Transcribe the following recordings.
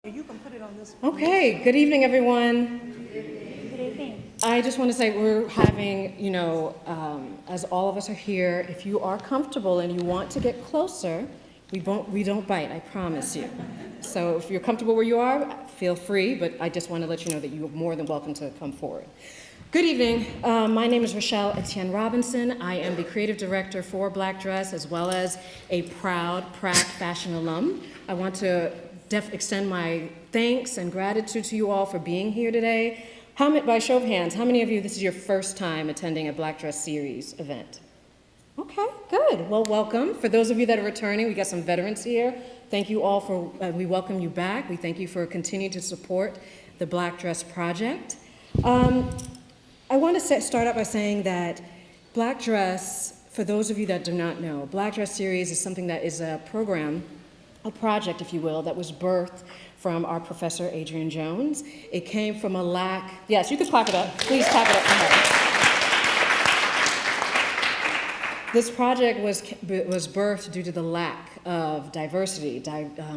You can put it on this. Okay, good evening, everyone. Good evening. I just want to say we're having, as all of us are here, if you are comfortable and you want to get closer, we don't bite, I promise you. So if you're comfortable where you are, feel free, but I just want to let you know that you are more than welcome to come forward. Good evening. My name is Rochelle Etienne Robinson. I am the creative director for Black Dress, as well as a proud Pratt fashion alum. I want to extend my thanks and gratitude to you all for being here today. By show of hands, how many of you, this is your first time attending a Black Dress Series event? Okay, good. Well, welcome. For those of you that are returning, we got some veterans here. Thank you all for, we welcome you back. We thank you for continuing to support the Black Dress Project. I want to start out by saying that Black Dress, for those of you that do not know, Black Dress Series is something that is a program, a project, if you will, that was birthed from our professor, Adrienne Jones. It came from a lack, yes, you can clap it up. Please clap it up for her. This project was birthed due to the lack of diversity,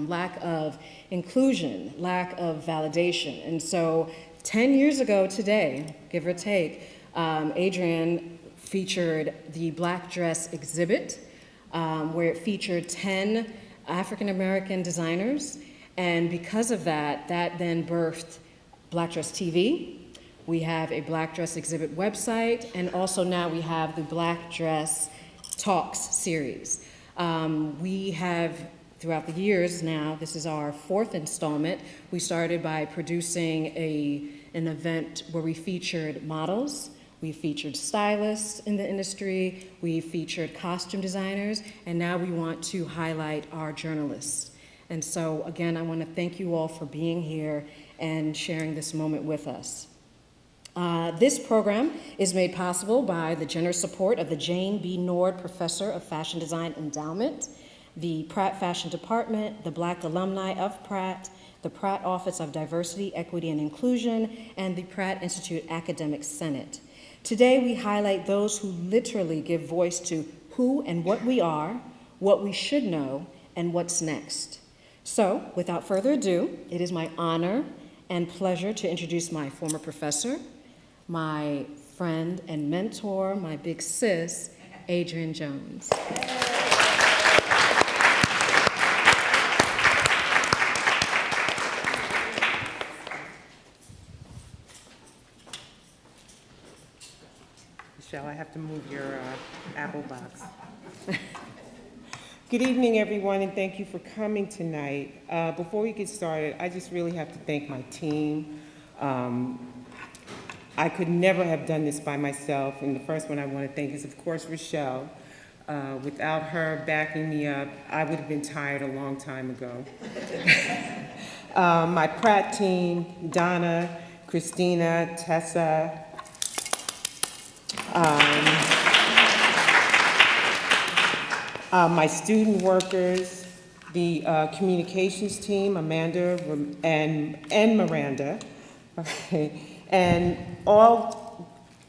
lack of inclusion, lack of validation. And so 10 years ago today, give or take, Adrienne featured the Black Dress exhibit, where it featured 10 African-American designers, and because of that, that then birthed Black Dress TV. We have a Black Dress exhibit website, and also now we have the Black Dress Talks series. We have, throughout the years now, this is our fourth installment. We started by producing an event where we featured models, we featured stylists in the industry, we featured costume designers, and now we want to highlight our journalists. And so again, I want to thank you all for being here and sharing this moment with us. This program is made possible by the generous support of the Jane B. Nord Professor of Fashion Design Endowment, the Pratt Fashion Department, the Black Alumni of Pratt, the Pratt Office of Diversity, Equity, and Inclusion, and the Pratt Institute Academic Senate. Today, we highlight those who literally give voice to who and what we are, what we should know, and what's next. So, without further ado, it is my honor and pleasure to introduce my former professor, my friend and mentor, my big sis, Adrienne Jones. Michelle, I have to move your Apple box. Good evening, everyone, and thank you for coming tonight. Before we get started, I just really have to thank my team. I could never have done this by myself, and the first one I want to thank is, of course, Rochelle. Without her backing me up, I would have been tired a long time ago. My Pratt team, Donna, Christina, Tessa, my student workers, the communications team, Amanda and Miranda, okay, and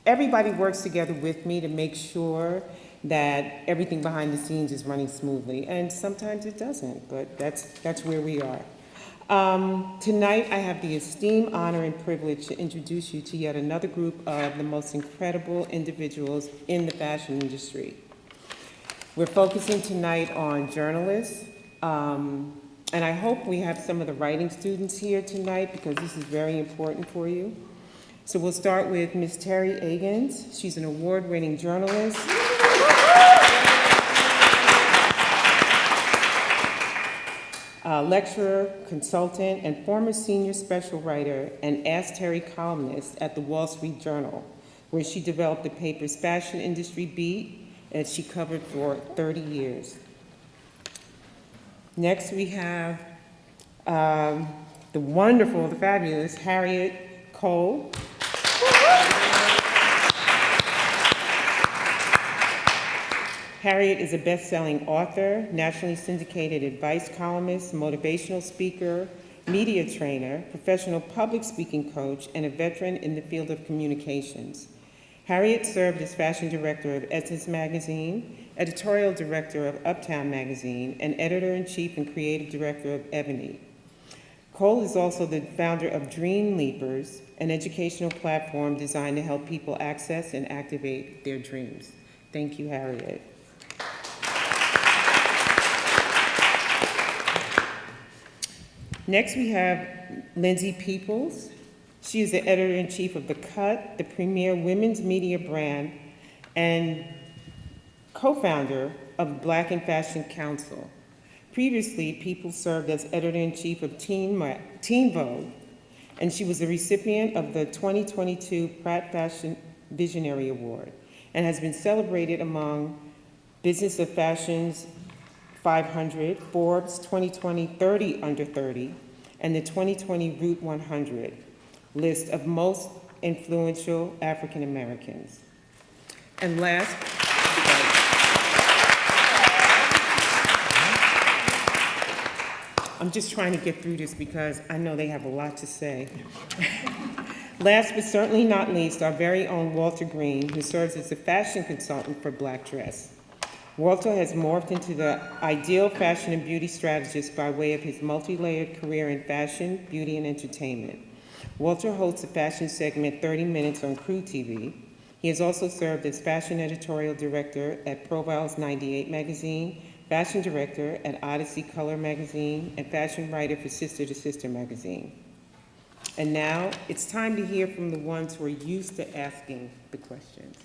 everybody works together with me to make sure that everything behind the scenes is running smoothly, and sometimes it doesn't, but that's where we are. Tonight, I have the esteemed honor and privilege to introduce you to yet another group of the most incredible individuals in the fashion industry. We're focusing tonight on journalists, and I hope we have some of the writing students here tonight because this is very important for you. So we'll start with Ms. Teri Agins. She's an award-winning journalist. Lecturer, consultant, and former senior special writer and Ask Teri columnist at the Wall Street Journal, where she developed the paper's fashion industry beat, and she covered for 30 years. Next, we have the wonderful, the fabulous Harriette Cole. Harriette is a best-selling author, nationally syndicated advice columnist, motivational speaker, media trainer, professional public speaking coach, and a veteran in the field of communications. Harriette served as fashion director of Essence Magazine, editorial director of Uptown Magazine, and editor-in-chief and creative director of Ebony. Cole is also the founder of Dream Leapers, an educational platform designed to help people access and activate their dreams. Thank you, Harriette. Next, we have Lindsay Peoples. She is the editor-in-chief of The Cut, the premier women's media brand, and co-founder of Black in Fashion Council. Previously, Peoples served as editor-in-chief of Teen Vogue, and she was the recipient of the 2022 Pratt Fashion Visionary Award, and has been celebrated among Business of Fashion's 500, Forbes 2020 30 Under 30, and the 2020 Root 100 list of most influential African Americans. And last, I'm just trying to get through this because I know they have a lot to say. Last but certainly not least, our very own Walter Greene, who serves as the fashion consultant for Black Dress. Walter has morphed into the ideal fashion and beauty strategist by way of his multi-layered career in fashion, beauty, and entertainment. Walter hosts the fashion segment 30 Minutes on Crew TV. He has also served as fashion editorial director at Profiles 98 magazine, fashion director at Odyssey Color magazine, and fashion writer for Sister to Sister magazine. And now it's time to hear from the ones who are used to asking the questions.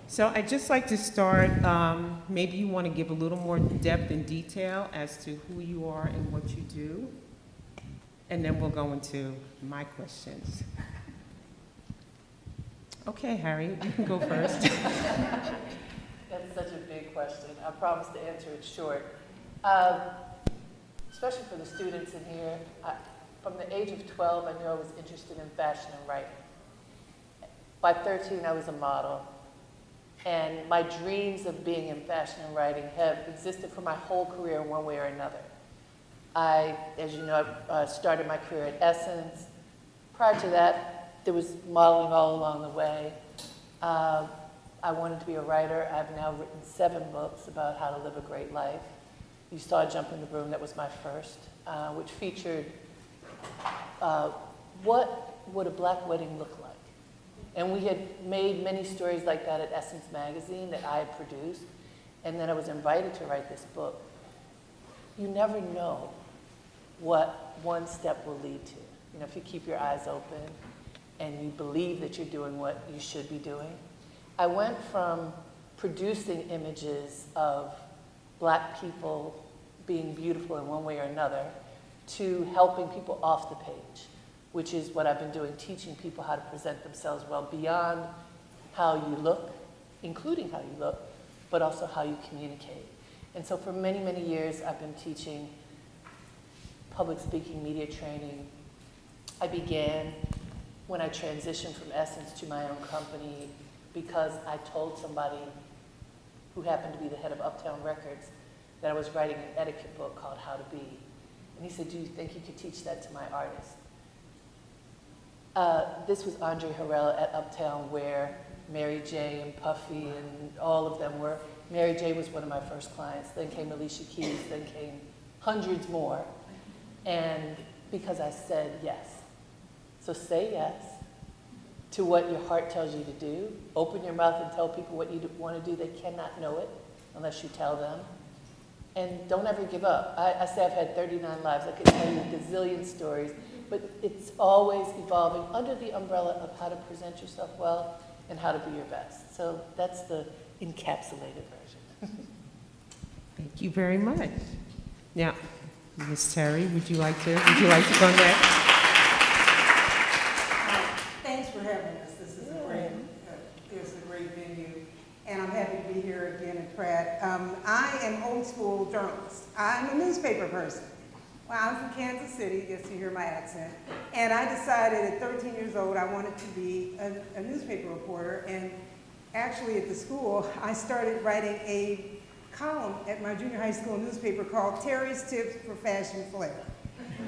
So I'd just like to start, maybe you want to give a little more depth and detail as to who you are and what you do, and then we'll go into my questions. Okay, Harry, you can go first. That's such a big question. I promise to answer it short. Especially for the students in here, from the age of 12, I knew I was interested in fashion and writing. By 13, I was a model. And my dreams of being in fashion and writing have existed for my whole career in one way or another. I, as you know, started my career at Essence. Prior to that, there was modeling all along the way. I wanted to be a writer. I've now written 7 books about how to live a great life. You saw Jump in the Room, that was my first, which featured what would a black wedding look like? And we had made many stories like that at Essence magazine that I had produced, and then I was invited to write this book. You never know what one step will lead to. You know, if you keep your eyes open and you believe that you're doing what you should be doing. I went from producing images of black people being beautiful in one way or another to helping people off the page, which is what I've been doing, teaching people how to present themselves well beyond how you look, including how you look, but also how you communicate. And so for many, many years, I've been teaching public speaking, media training. I began when I transitioned from Essence to my own company because I told somebody who happened to be the head of Uptown Records that I was writing an etiquette book called How to Be. And he said, do you think you could teach that to my artists? This was Andre Harrell at Uptown, where Mary J. and Puffy and all of them were. Mary J. was one of my first clients. Then came Alicia Keys. Then came hundreds more. And because I said yes. So say yes to what your heart tells you to do. Open your mouth and tell people what you want to do. They cannot know it unless you tell them. And don't ever give up. I say I've had 39 lives. I could tell you a gazillion stories. But it's always evolving under the umbrella of how to present yourself well and how to be your best. So that's the encapsulated version. Thank you very much. Now, Ms. Teri, would you like to go next? Thanks for having us. This is a great venue, and I'm happy to be here again at Pratt. I am old school journalist. I'm a newspaper person. Well, I'm from Kansas City, just to hear my accent, and I decided at 13 years old I wanted to be a newspaper reporter, and actually at the school I started writing a column at my junior high school newspaper called Teri's Tips for Fashion Flair.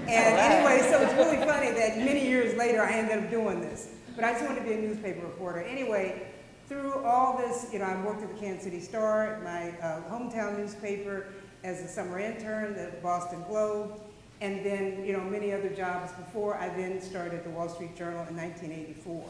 And anyway, so it's really funny that many years later I ended up doing this, but I just wanted to be a newspaper reporter. Anyway, through all this, I worked at the Kansas City Star, my hometown newspaper, as a summer intern, the Boston Globe, and then, many other jobs before. I then started the Wall Street Journal in 1984.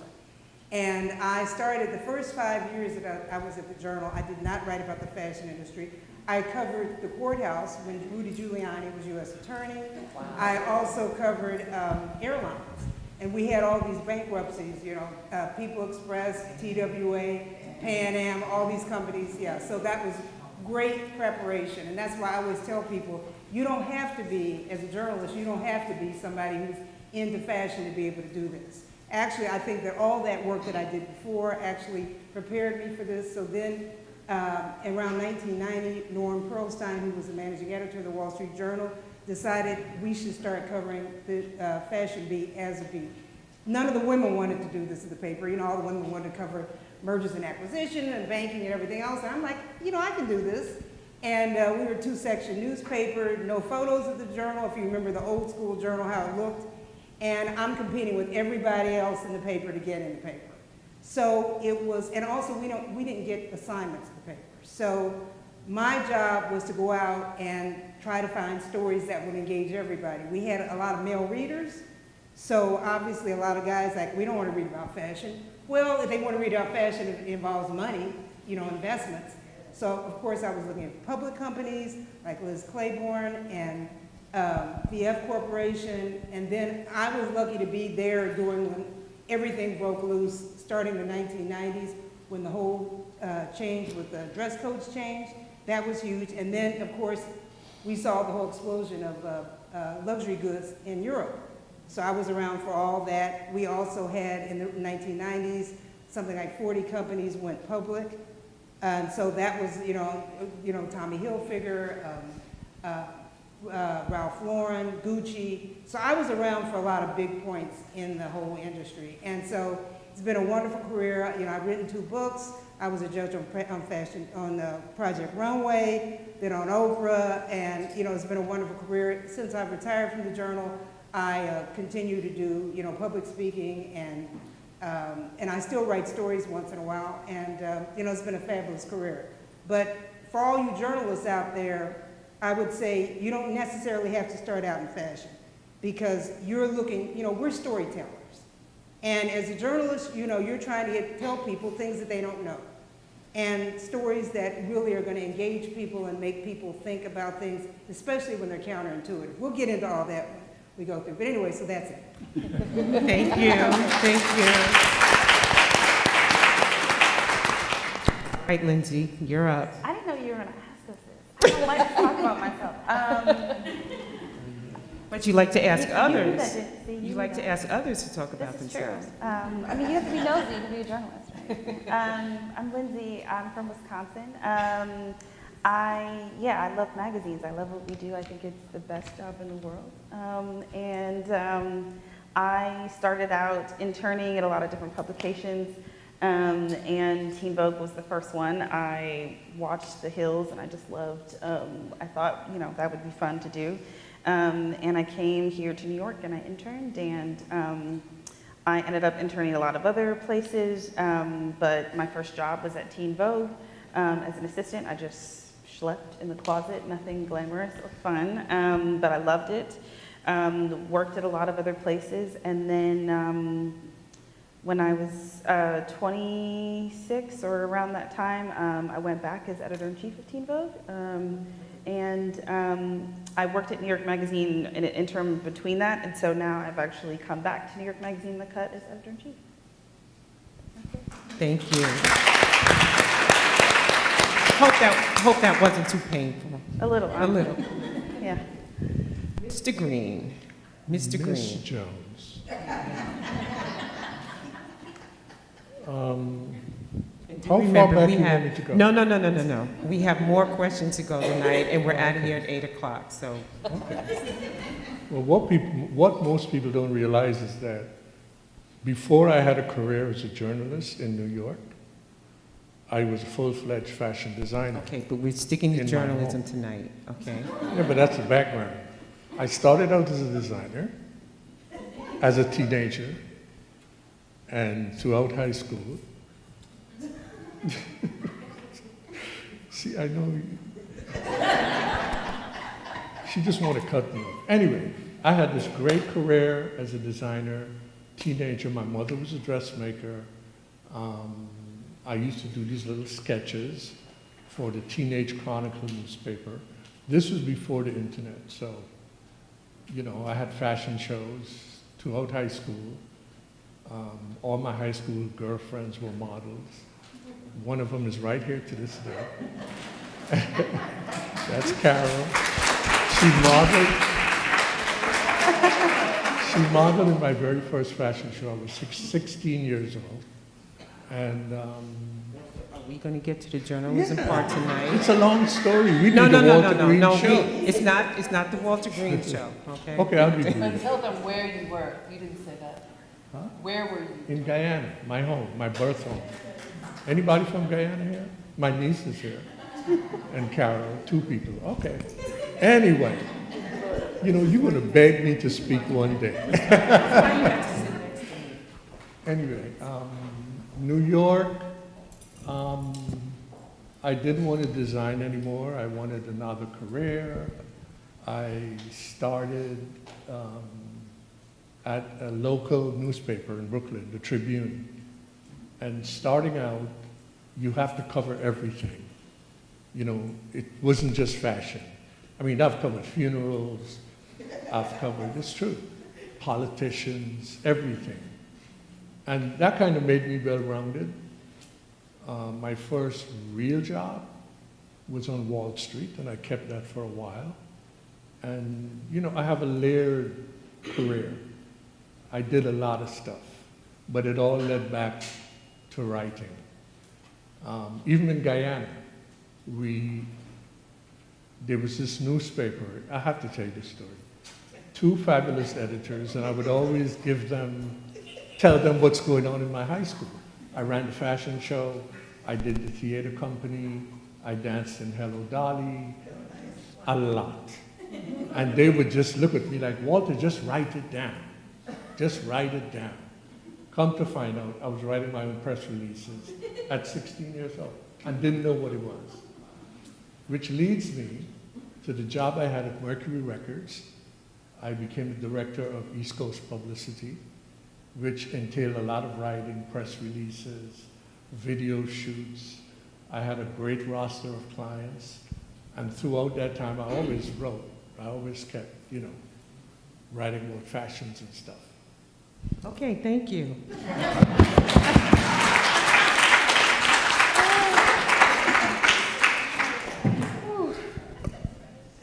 And I started the first 5 years that I was at the Journal. I did not write about the fashion industry. I covered the courthouse when Rudy Giuliani was U.S. Attorney. Wow. I also covered airlines. And we had all these bankruptcies, People Express, TWA, Pan Am, all these companies, yeah. So that was great preparation. And that's why I always tell people, you don't have to be, as a journalist, you don't have to be somebody who's into fashion to be able to do this. Actually, I think that all that work that I did before actually prepared me for this. So then, around 1990, Norm Pearlstein, who was the managing editor of the Wall Street Journal, decided we should start covering the fashion beat as a beat. None of the women wanted to do this in the paper. All the women wanted to cover mergers and acquisition and banking and everything else. And I'm like, I can do this. And we were a 2-section newspaper, no photos of the Journal, if you remember the old school Journal, how it looked. And I'm competing with everybody else in the paper to get in the paper. So it was, and also we didn't get assignments in the paper. So my job was to go out and try to find stories that would engage everybody. We had a lot of male readers, so obviously a lot of guys we don't want to read about fashion. Well, if they want to read about fashion, it involves money, investments. So of course I was looking at public companies like Liz Claiborne and VF Corporation, and then I was lucky to be there during when everything broke loose, starting the 1990s, when the whole change with the dress codes changed. That was huge. And then, of course, we saw the whole explosion of luxury goods in Europe. So I was around for all that. We also had, in the 1990s, something like 40 companies went public. And so that was, Tommy Hilfiger, Ralph Lauren, Gucci. So I was around for a lot of big points in the whole industry. And so it's been a wonderful career. I've written 2 books. I was a judge on fashion, on Project Runway, then on Oprah, and it's been a wonderful career. Since I've retired from the Journal, I continue to do public speaking, and I still write stories once in a while, and it's been a fabulous career. But for all you journalists out there, I would say you don't necessarily have to start out in fashion, because you're looking, we're storytellers. And as a journalist, you're trying to tell people things that they don't know, and stories that really are going to engage people and make people think about things, especially when they're counterintuitive. We'll get into all that when we go through. But anyway, so that's it. Thank you. Thank you. All right, Lindsay, you're up. I didn't know you were going to ask us this. I don't like to talk about myself. But you like to ask others. You like to ask others to talk about This is true. themselves. You have to be nosy to be a journalist, right? I'm Lindsay. I'm from Wisconsin. I love magazines. I love what we do. I think it's the best job in the world. I started out interning at a lot of different publications, and Teen Vogue was the first one. I watched The Hills, and I just loved. I thought, that would be fun to do. And I came here to New York and I interned, and I ended up interning a lot of other places, but my first job was at Teen Vogue as an assistant. I just schlepped in the closet, nothing glamorous or fun, but I loved it. Worked at a lot of other places, and then when I was 26 or around that time, I went back as editor-in-chief of Teen Vogue. I worked at New York Magazine in an interim between that, and so now I've actually come back to New York Magazine, The Cut, as editor-in-chief. Thank you. Hope that wasn't too painful. A little. A little. Yeah. Mr. Greene. Mr. Greene. Miss Jones. How far back do you want me to go? No. We have more questions to go tonight, and we're out of here at 8 o'clock, so. Okay. Well, what most people don't realize is that before I had a career as a journalist in New York, I was a full-fledged fashion designer. Okay, but we're sticking to In my journalism home. tonight, okay? Yeah, but that's the background. I started out as a designer, as a teenager, and throughout high school. See, I know she just wanted to cut me off. Anyway, I had this great career as a designer, teenager. My mother was a dressmaker. I used to do these little sketches for the Teenage Chronicle newspaper. This was before the internet, so, you know, I had fashion shows throughout high school. All my high school girlfriends were models. One of them is right here to this day. That's Carol. She modeled in my very first fashion show. I was 16 years old. And Are we going to get to the journalism part tonight? it's a long story. We No, did no, the no, Walter no, Greene no. show. It's not the Walter Greene show, okay? Okay, I'll be brief. But tell them where you were. You didn't say that. Huh? Where were you? In Guyana, my home, my birth home. Anybody from Guyana here? My niece is here. And Carol, 2 people. Okay. Anyway, you know, you're going to beg me to speak one day. Anyway, New York, I didn't want to design anymore. I wanted another career. I started at a local newspaper in Brooklyn, the Tribune. And starting out, you have to cover everything. You know, it wasn't just fashion. I mean, I've covered funerals, I've covered, it's true, politicians, everything. And that kind of made me well-rounded. My first real job was on Wall Street, and I kept that for a while. And, you know, I have a layered career. I did a lot of stuff, but it all led back to writing. Even in Guyana, there was this newspaper, I have to tell you this story. 2 fabulous editors, and I would always tell them what's going on in my high school. I ran the fashion show, I did the theater company, I danced in Hello Dolly, a lot. And they would just look at me like, Walter, just write it down. Just write it down. Come to find out, I was writing my own press releases at 16 years old and didn't know what it was. Which leads me to the job I had at Mercury Records. I became the director of East Coast Publicity, which entailed a lot of writing, press releases, video shoots. I had a great roster of clients, and throughout that time, I always wrote. I always kept, you know, writing about fashions and stuff. Okay, thank you.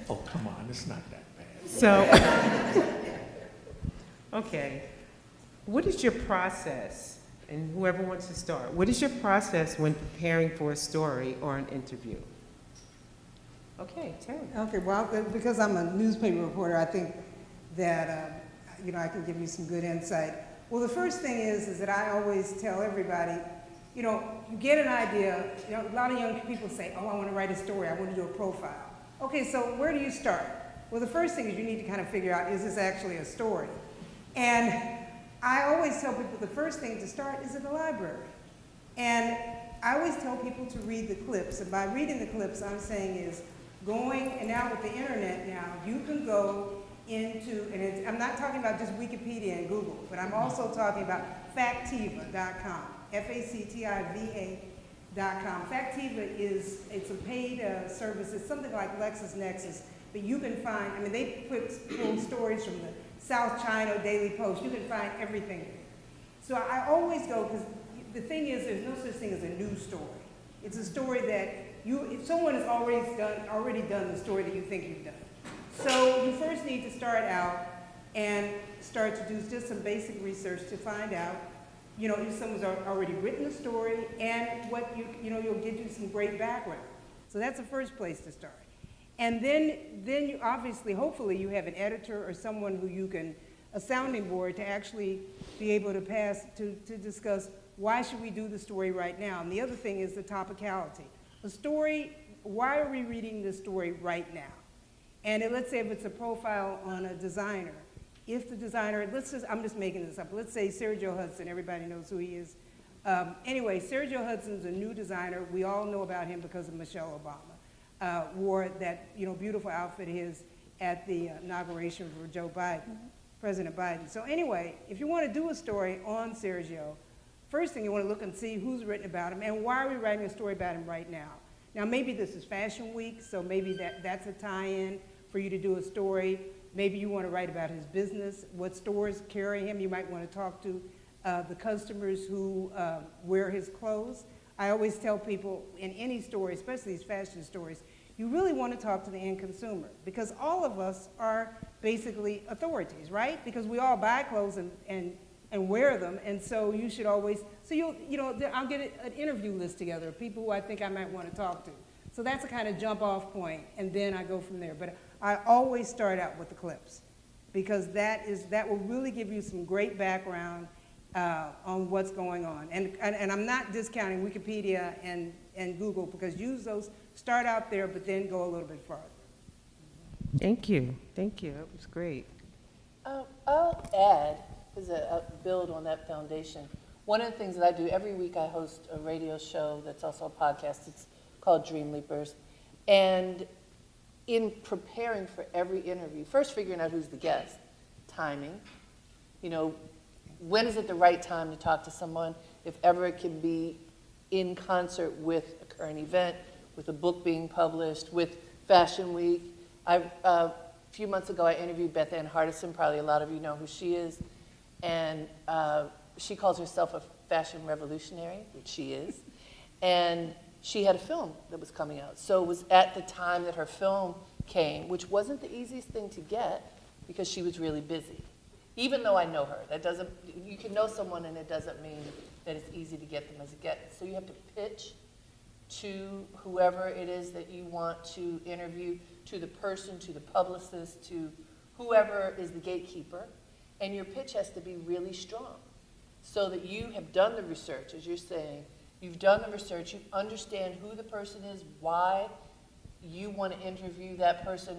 Oh, come on, it's not that bad. So, okay, what is your process, and whoever wants to start, what is your process when preparing for a story or an interview? Okay, Teri. Okay, well, because I'm a newspaper reporter, I think that, you know, I can give you some good insight. Well, the first thing is that I always tell everybody, you know, you get an idea, you know, a lot of young people say, oh, I want to write a story, I want to do a profile. Okay, so where do you start? Well, the first thing is you need to kind of figure out, is this actually a story? And I always tell people the first thing to start is in the library. And I always tell people to read the clips, and by reading the clips, I'm saying is going, and now with the internet now, you can go into, and I'm not talking about just Wikipedia and Google, but I'm also talking about Factiva.com, Factiva.com. Factiva it's a paid service. It's something like LexisNexis, but you can find, I mean, they pull stories from the South China Daily Post. You can find everything there. So I always go, because the thing is, there's no such thing as a news story. It's a story that if someone has already done the story that you think you've done. So you first need to start out and start to do just some basic research to find out, you know, if someone's already written a story and what you'll give you some great background. So that's the first place to start. And then you obviously, hopefully you have an editor or someone who you can, a sounding board to actually be able to discuss why should we do the story right now. And the other thing is the topicality. A story, why are we reading this story right now? And let's say if it's a profile on a designer, if the designer, I'm just making this up, let's say Sergio Hudson, everybody knows who he is, Anyway, Sergio Hudson's a new designer. We all know about him because of Michelle Obama. Wore that, you know, beautiful outfit of his at the inauguration for Joe Biden, President Biden. So anyway, if you want to do a story on Sergio, first thing you want to look and see who's written about him and why are we writing a story about him right now. Now maybe this is Fashion Week, so maybe that's a tie-in for you to do a story. Maybe you want to write about his business, what stores carry him. You might want to talk to the customers who wear his clothes. I always tell people in any story, especially these fashion stories, you really want to talk to the end consumer because all of us are basically authorities, right? Because we all buy clothes and wear them, and so you should always, so I'll get an interview list together of people who I think I might want to talk to. So that's a kind of jump off point, and then I go from there. But I always start out with the clips because that will really give you some great background on what's going on. And I'm not discounting Wikipedia and Google because use those, start out there, but then go a little bit farther. Thank you. Thank you. That was great. I'll add, as a build on that foundation, one of the things that I do, every week I host a radio show that's also a podcast. It's called Dream Leapers. And in preparing for every interview, first figuring out who's the guest, timing, you know, when is it the right time to talk to someone, if ever it can be in concert with a current event, with a book being published, with Fashion Week. A few months ago, I interviewed Beth Ann Hardison. Probably a lot of you know who she is. And she calls herself a fashion revolutionary, which she is. And she had a film that was coming out. So it was at the time that her film came, which wasn't the easiest thing to get because she was really busy. Even though I know her, that doesn't, you can know someone and it doesn't mean that it's easy to get them as a guest. So you have to pitch to whoever it is that you want to interview, to the person, to the publicist, to whoever is the gatekeeper, and your pitch has to be really strong so that you have done the research, as you're saying, you've done the research, you understand who the person is, why you want to interview that person,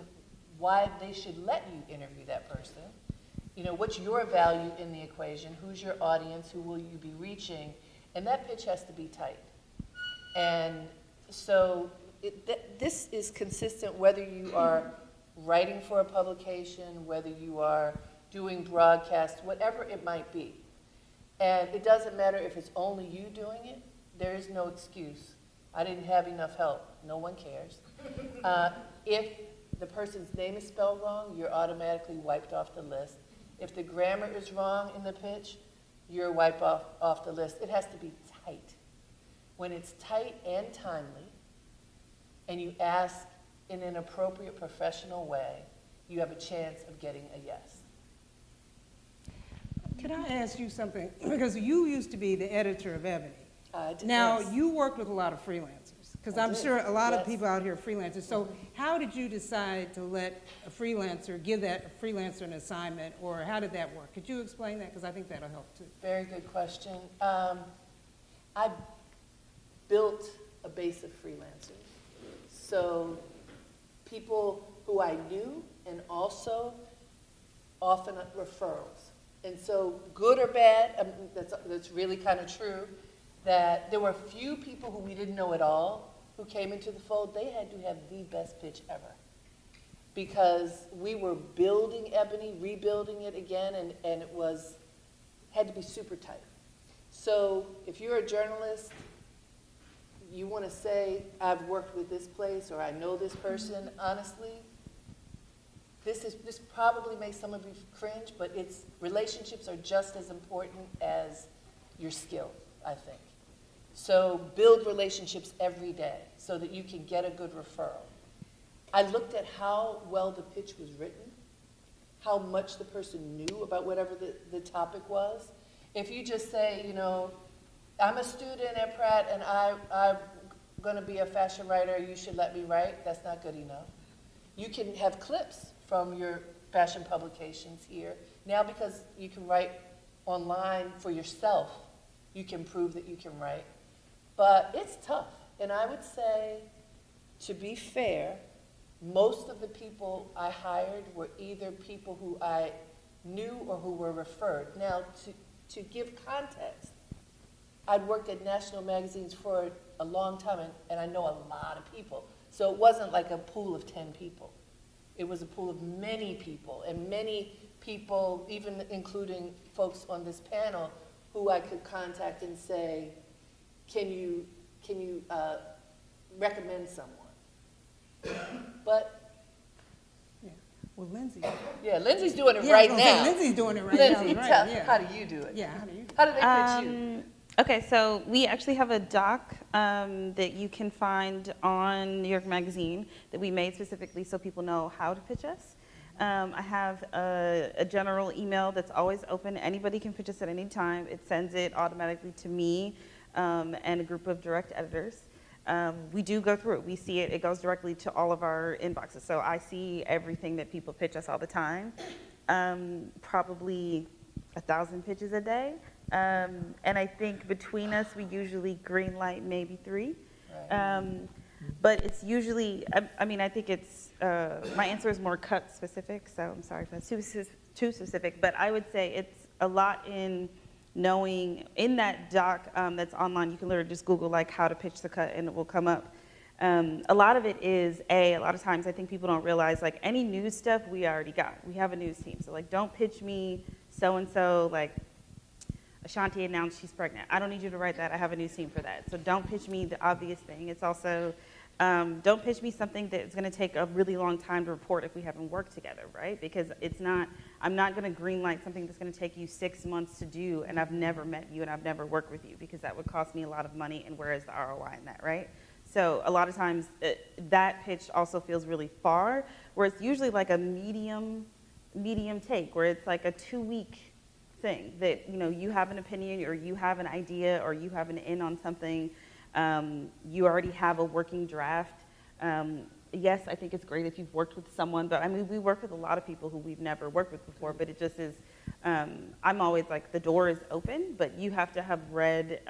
why they should let you interview that person. You know, what's your value in the equation? Who's your audience? Who will you be reaching? And that pitch has to be tight. And so this is consistent whether you are writing for a publication, whether you are doing broadcasts, whatever it might be. And it doesn't matter if it's only you doing it. There is no excuse. I didn't have enough help. No one cares. If the person's name is spelled wrong, you're automatically wiped off the list. If the grammar is wrong in the pitch, you're wiped off the list. It has to be tight. When it's tight and timely, and you ask in an appropriate professional way, you have a chance of getting a yes. Can I ask you something? Because you used to be the editor of Ebony. Yes. Now, you worked with a lot of freelancers, because I'm sure a lot of people out here are freelancers. So how did you decide to let a freelancer, give that freelancer an assignment, or how did that work? Could you explain that? Because I think that'll help too. Very good question. I built a base of freelancers. So people who I knew and also often referrals. And so good or bad, that's really kind of true, that there were few people who we didn't know at all who came into the fold. They had to have the best pitch ever because we were building Ebony, rebuilding it again, and it had to be super tight. So if you're a journalist, you want to say, I've worked with this place or I know this person, honestly, this probably makes some of you cringe, but relationships are just as important as your skill, I think. So build relationships every day so that you can get a good referral. I looked at how well the pitch was written, how much the person knew about whatever the topic was. If you just say, you know, I'm a student at Pratt and I'm going to be a fashion writer, you should let me write, that's not good enough. You can have clips from your fashion publications here. Now because you can write online for yourself, you can prove that you can write. But it's tough. And I would say, to be fair, most of the people I hired were either people who I knew or who were referred. Now, to give context, I'd worked at national magazines for a long time, and I know a lot of people. So it wasn't like a pool of 10 people. It was a pool of many people, and many people, even including folks on this panel, who I could contact and say, can you recommend someone? But Well, Lindsay. yeah, Lindsay's doing it Yeah, right I was gonna say, now. Lindsay's doing it right Lindsay, now, right, tell, yeah. how do you do it? Yeah, how do you? How do they pitch you? Okay, so we actually have a doc that you can find on New York Magazine that we made specifically so people know how to pitch us. I have a general email that's always open. Anybody can pitch us at any time. It sends it automatically to me and a group of direct editors. We do go through it. We see it. It goes directly to all of our inboxes. So I see everything that people pitch us all the time. Probably 1,000 pitches a day. And I think between us, we usually green light maybe 3. Right. But it's usually, I mean, I think it's, my answer is more cut specific, so I'm sorry if that's too specific, but I would say it's a lot in knowing, in that doc that's online, you can literally just Google like how to pitch the cut and it will come up. A lot of it is, a lot of times I think people don't realize like any news stuff we already got. We have a news team, so like don't pitch me so-and-so, like Ashanti announced she's pregnant. I don't need you to write that. I have a news team for that. So don't pitch me the obvious thing. It's also, don't pitch me something that's going to take a really long time to report if we haven't worked together, right? Because it's not, I'm not going to greenlight something that's going to take you 6 months to do and I've never met you and I've never worked with you, because that would cost me a lot of money, and where is the ROI in that, right? So a lot of times that pitch also feels really far, where it's usually like a medium take, where it's like a 2-week thing that, you know, you have an opinion or you have an idea or you have an in on something. You already have a working draft. Yes, I think it's great if you've worked with someone, but I mean, we work with a lot of people who we've never worked with before, but it just is, I'm always like, the door is open, but you have to have read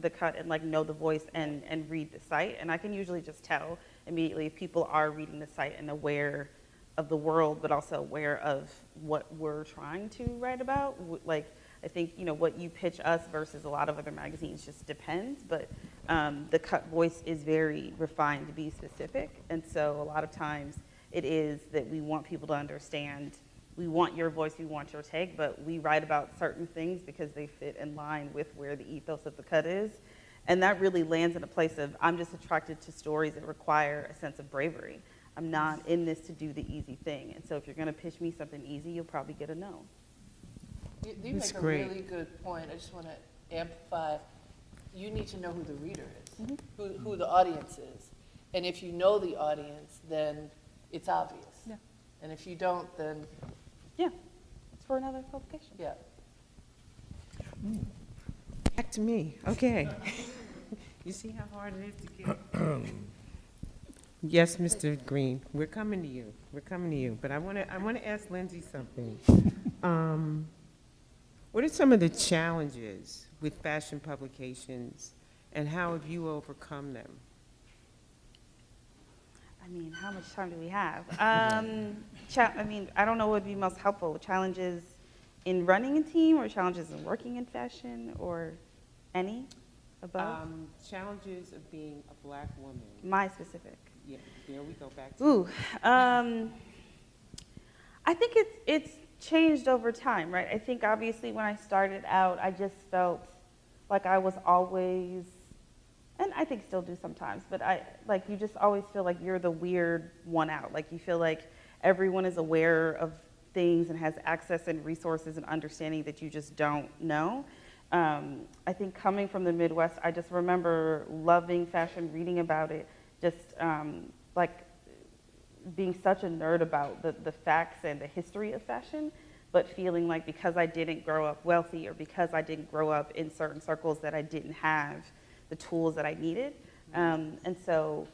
the cut and like know the voice and read the site. And I can usually just tell immediately if people are reading the site and aware of the world, but also aware of what we're trying to write about. Like, I think, you know, what you pitch us versus a lot of other magazines just depends, but the cut voice is very refined to be specific. And so a lot of times it is that we want people to understand, we want your voice, we want your take, but we write about certain things because they fit in line with where the ethos of the cut is. And that really lands in a place of, I'm just attracted to stories that require a sense of bravery. I'm not in this to do the easy thing. And so if you're going to pitch me something easy, you'll probably get a no. You make a really good point. I just want to amplify. You need to know who the reader is, who the audience is. And if you know the audience, then it's obvious. Yeah. And if you don't, then Yeah, it's for another publication. yeah. Back to me, okay. You see how hard it is to get? Yes, Mr. Greene, we're coming to you. We're coming to you. But I want to ask Lindsay something. What are some of the challenges with fashion publications, and how have you overcome them? I mean, how much time do we have? I mean, I don't know what would be most helpful. Challenges in running a team, or challenges in working in fashion, or any above? Challenges of being a Black woman. My specific. Yeah, there we go, back to Ooh, I think it's changed over time, right? I think obviously when I started out, I just felt like I was always, and I think still do sometimes, but you just always feel like you're the weird one out. Like you feel like everyone is aware of things and has access and resources and understanding that you just don't know. I think coming from the Midwest, I just remember loving fashion, reading about it, just like being such a nerd about the facts and the history of fashion, but feeling like because I didn't grow up wealthy, or because I didn't grow up in certain circles, that I didn't have the tools that I needed. And so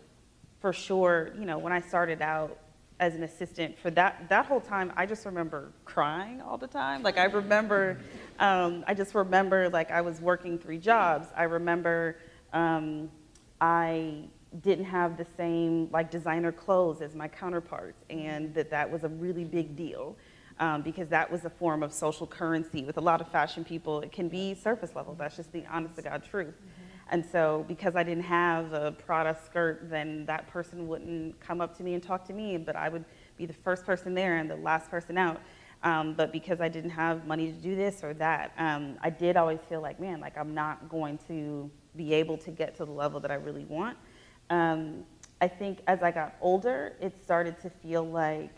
for sure, you know, when I started out as an assistant, for that whole time, I just remember crying all the time. Like I remember, I just remember like I was working 3 jobs. I remember I didn't have the same like designer clothes as my counterparts, and that was a really big deal. because that was a form of social currency. With a lot of fashion people, it can be surface level. That's just the honest to God truth. And so because I didn't have a Prada skirt, then that person wouldn't come up to me and talk to me, but I would be the first person there and the last person out. But because I didn't have money to do this or that, I did always feel like, man, like I'm not going to be able to get to the level that I really want. I think as I got older, it started to feel like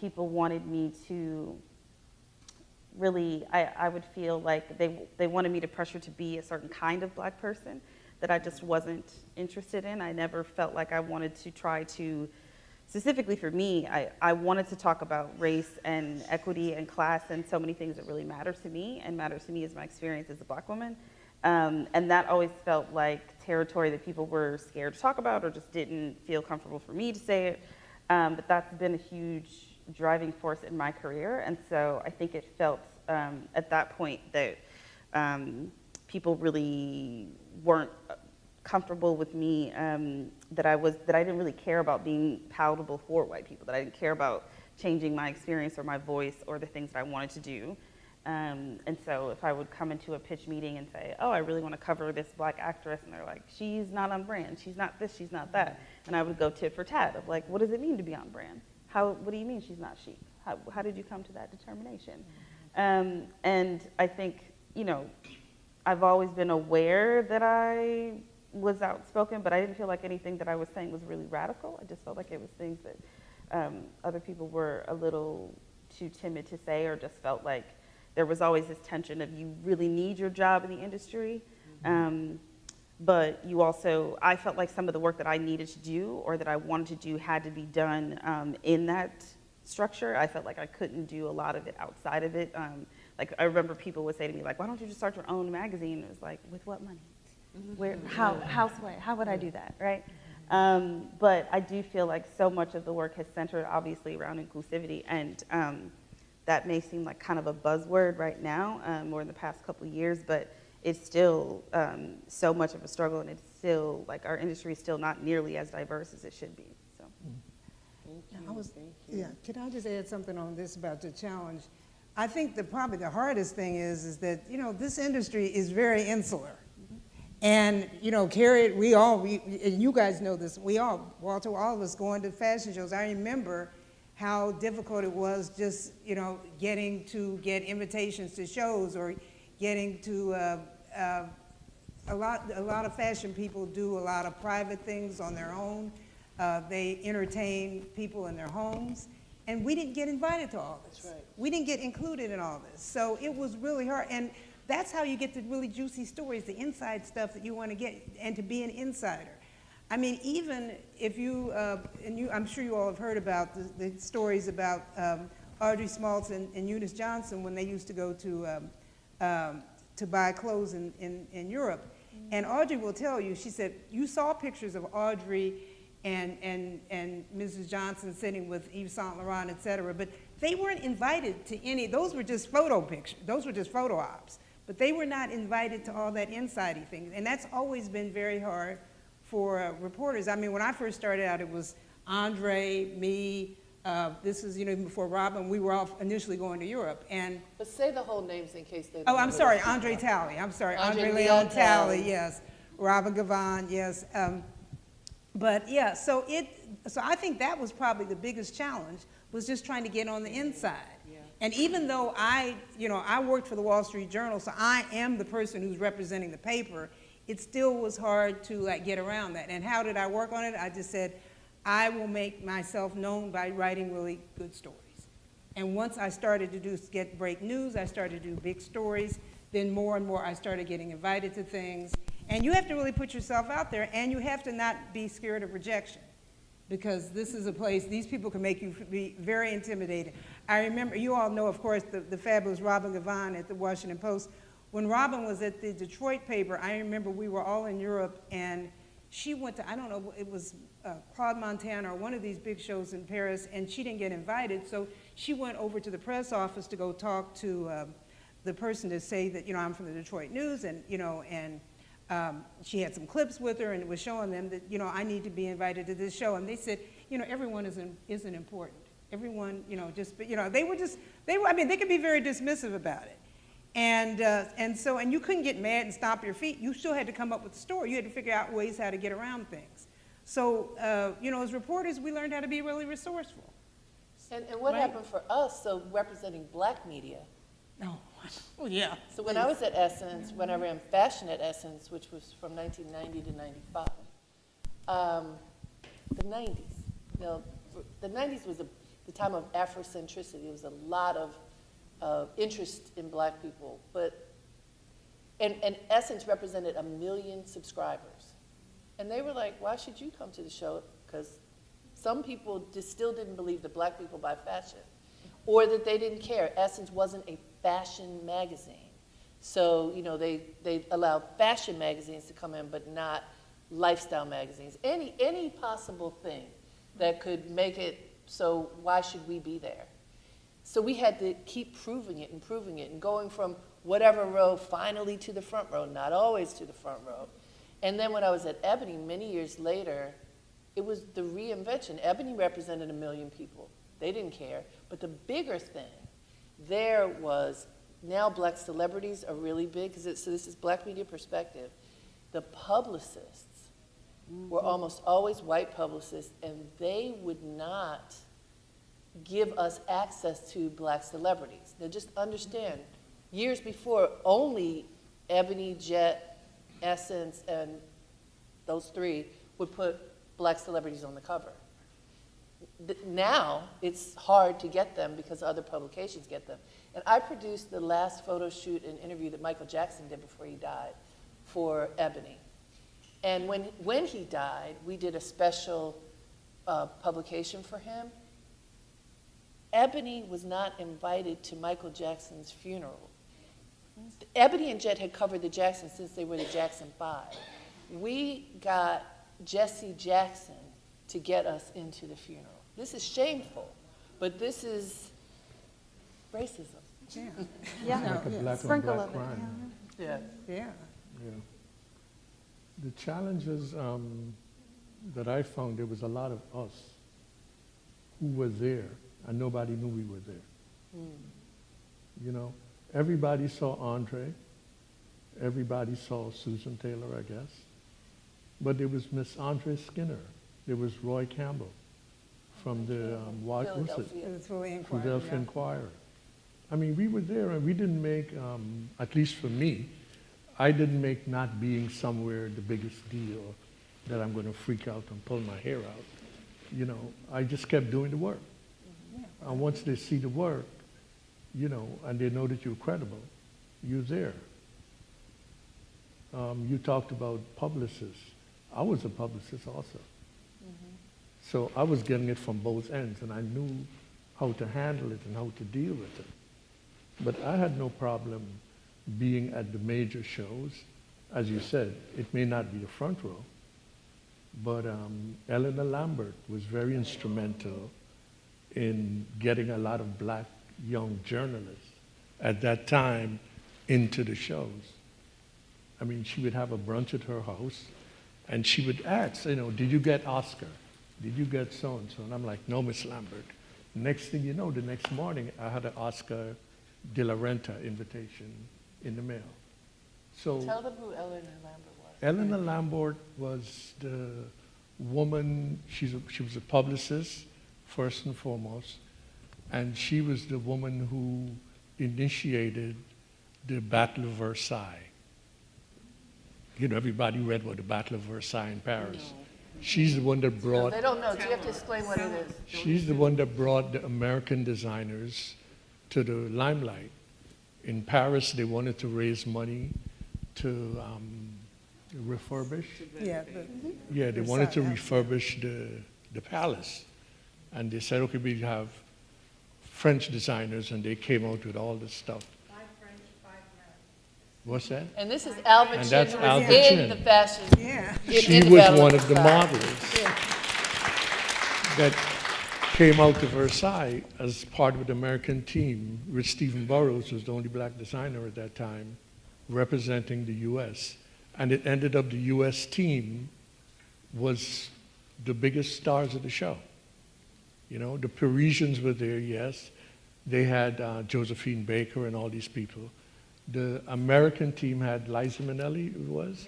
people wanted me to really, I would feel like they wanted me to pressure to be a certain kind of Black person that I just wasn't interested in. I never felt like I wanted to try to, specifically for me, I wanted to talk about race and equity and class and so many things that really matter to me and matter to me as my experience as a Black woman. And that always felt like territory that people were scared to talk about or just didn't feel comfortable for me to say it. But that's been a huge driving force in my career. And so I think it felt at that point that people really weren't comfortable with me, that I didn't really care about being palatable for white people, that I didn't care about changing my experience or my voice or the things that I wanted to do. And so if I would come into a pitch meeting and say, oh, I really want to cover this Black actress, and they're like, she's not on brand, she's not this, she's not that. And I would go tit for tat of like, what does it mean to be on brand? What do you mean she's not chic? How did you come to that determination? And I think, you know, I've always been aware that I was outspoken, but I didn't feel like anything that I was saying was really radical. I just felt like it was things that other people were a little too timid to say, or just felt like there was always this tension of you really need your job in the industry, but you also, I felt like some of the work that I needed to do or that I wanted to do had to be done in that structure. I felt like I couldn't do a lot of it outside of it. Like I remember people would say to me, like, why don't you just start your own magazine? It was like, with what money? Where, how would I do that, right? But I do feel like so much of the work has centered obviously around inclusivity, and that may seem like kind of a buzzword right now, or in the past couple of years, but it's still so much of a struggle, and it's still, like, our industry is still not nearly as diverse as it should be, so. Can I just add something on this about the challenge? I think probably the hardest thing is that, you know, this industry is very insular. And, you know, Harriette, and you guys know this, Walter, all of us going to fashion shows. I remember how difficult it was just, you know, getting to get invitations to shows, or getting to, a lot of fashion people do a lot of private things on their own. They entertain people in their homes, and we didn't get invited to all this. That's right. We didn't get included in all this. So it was really hard, and that's how you get the really juicy stories, the inside stuff that you want to get, and to be an insider. I mean, even if you, I'm sure you all have heard about the stories about Audrey Smaltz and Eunice Johnson when they used to go to buy clothes in Europe. And Audrey will tell you, she said, you saw pictures of Audrey and Mrs. Johnson sitting with Yves Saint Laurent, et cetera, but they weren't invited to any, those were just photo pictures, those were just photo ops, but they were not invited to all that inside-y thing. And that's always been very hard for reporters. I mean, when I first started out, it was Andre, me, this is, you know, before Robin, we were all initially going to Europe. And But say the whole names in case they don't oh, I'm know sorry, this. Andre Talley, I'm sorry, Andre Andre Leon Leon Talley, Talley. yes. Robin Gavon, yes. But yeah, so I think that was probably the biggest challenge, was just trying to get on the inside. Yeah. And even though I worked for the Wall Street Journal, so I am the person who's representing the paper, it still was hard to like get around that. And how did I work on it? I just said, I will make myself known by writing really good stories. And once I started to get break news, I started to do big stories, then more and more I started getting invited to things. And you have to really put yourself out there, and you have to not be scared of rejection, because this is a place, these people can make you be very intimidated. I remember, you all know, of course, the fabulous Robin Gavon at the Washington Post. When Robin was at the Detroit paper, I remember we were all in Europe, and she went to, I don't know, it was Claude Montana or one of these big shows in Paris, and she didn't get invited, so she went over to the press office to go talk to the person to say that, you know, I'm from the Detroit News, and, you know, and she had some clips with her, and it was showing them that, you know, I need to be invited to this show. And they said, you know, everyone isn't important. Everyone, they were, I mean, they could be very dismissive about it. And you couldn't get mad and stomp your feet. You still had to come up with a story. You had to figure out ways how to get around things. So, as reporters, we learned how to be really resourceful. And what Right. happened for us, so representing black media? Oh, well, yeah. So when I was at Essence, when I ran fashion at Essence, which was from 1990 to 95, the 90s, the 90s was the time of Afrocentricity. There was a lot of interest in black people, and Essence represented 1 million subscribers. And they were like, why should you come to the show? Because some people just still didn't believe that black people buy fashion, or that they didn't care. Essence wasn't a fashion magazine. So, they allowed fashion magazines to come in, but not lifestyle magazines. Any possible thing that could make it so why should we be there? So we had to keep proving it and going from whatever row finally to the front row, not always to the front row. And then when I was at Ebony many years later, it was the reinvention. Ebony represented 1 million people. They didn't care. But the bigger thing there was now black celebrities are really big, so this is black media perspective. The publicists were almost always white publicists, and they would not give us access to black celebrities. Now just understand, years before, only Ebony, Jet, Essence, and those three would put black celebrities on the cover. Now, it's hard to get them because other publications get them. And I produced the last photo shoot and interview that Michael Jackson did before he died for Ebony. And when he died, we did a special publication for him. Ebony was not invited to Michael Jackson's funeral. Ebony and Jet had covered the Jacksons since they were the Jackson 5. We got Jesse Jackson to get us into the funeral. This is shameful, but this is racism. Yeah. Yeah. Like a black on Sprinkle black of it, crime. Yeah. Yeah. Yeah. The challenges that I found, there was a lot of us who were there, and nobody knew we were there. Everybody saw Andre, everybody saw Susan Taylor, I guess, but there was Miss Andre Skinner, there was Roy Campbell from the Philadelphia Inquirer. I mean, we were there, and we didn't make, at least for me, I didn't make not being somewhere the biggest deal that I'm going to freak out and pull my hair out. I just kept doing the work. And once they see the work, and they know that you're credible, you're there. You talked about publicists. I was a publicist also. So I was getting it from both ends, and I knew how to handle it and how to deal with it. But I had no problem being at the major shows. As you said, it may not be the front row, but Eleanor Lambert was very instrumental in getting a lot of black young journalists at that time into the shows. I mean, she would have a brunch at her house, and she would ask, did you get Oscar? Did you get so-and-so? And I'm like, no, Miss Lambert. Next thing you know, the next morning, I had an Oscar de la Renta invitation in the mail. So Tell them who Eleanor Lambert was. Eleanor Lambert was the woman, she was a publicist, first and foremost, and she was the woman who initiated the Battle of Versailles. Everybody read about the Battle of Versailles in Paris. No. She's the one that brought... They don't know, so you have to explain what it is. She's the one that brought the American designers to the limelight. In Paris, they wanted to raise money to refurbish. Yeah. They wanted to refurbish the palace. And they said, okay, we have French designers, and they came out with all this stuff. 5 French, 5 American. What's that? And this is Alva And Chin, that's who Alva was in Chin. the fashion. Yeah. She in was Battle one of the Versailles. models that came out to Versailles as part of the American team, which Stephen Burroughs was the only black designer at that time, representing the U.S. And it ended up the U.S. team was the biggest stars of the show. You know, the Parisians were there, yes. They had Josephine Baker and all these people. The American team had Liza Minnelli, it was?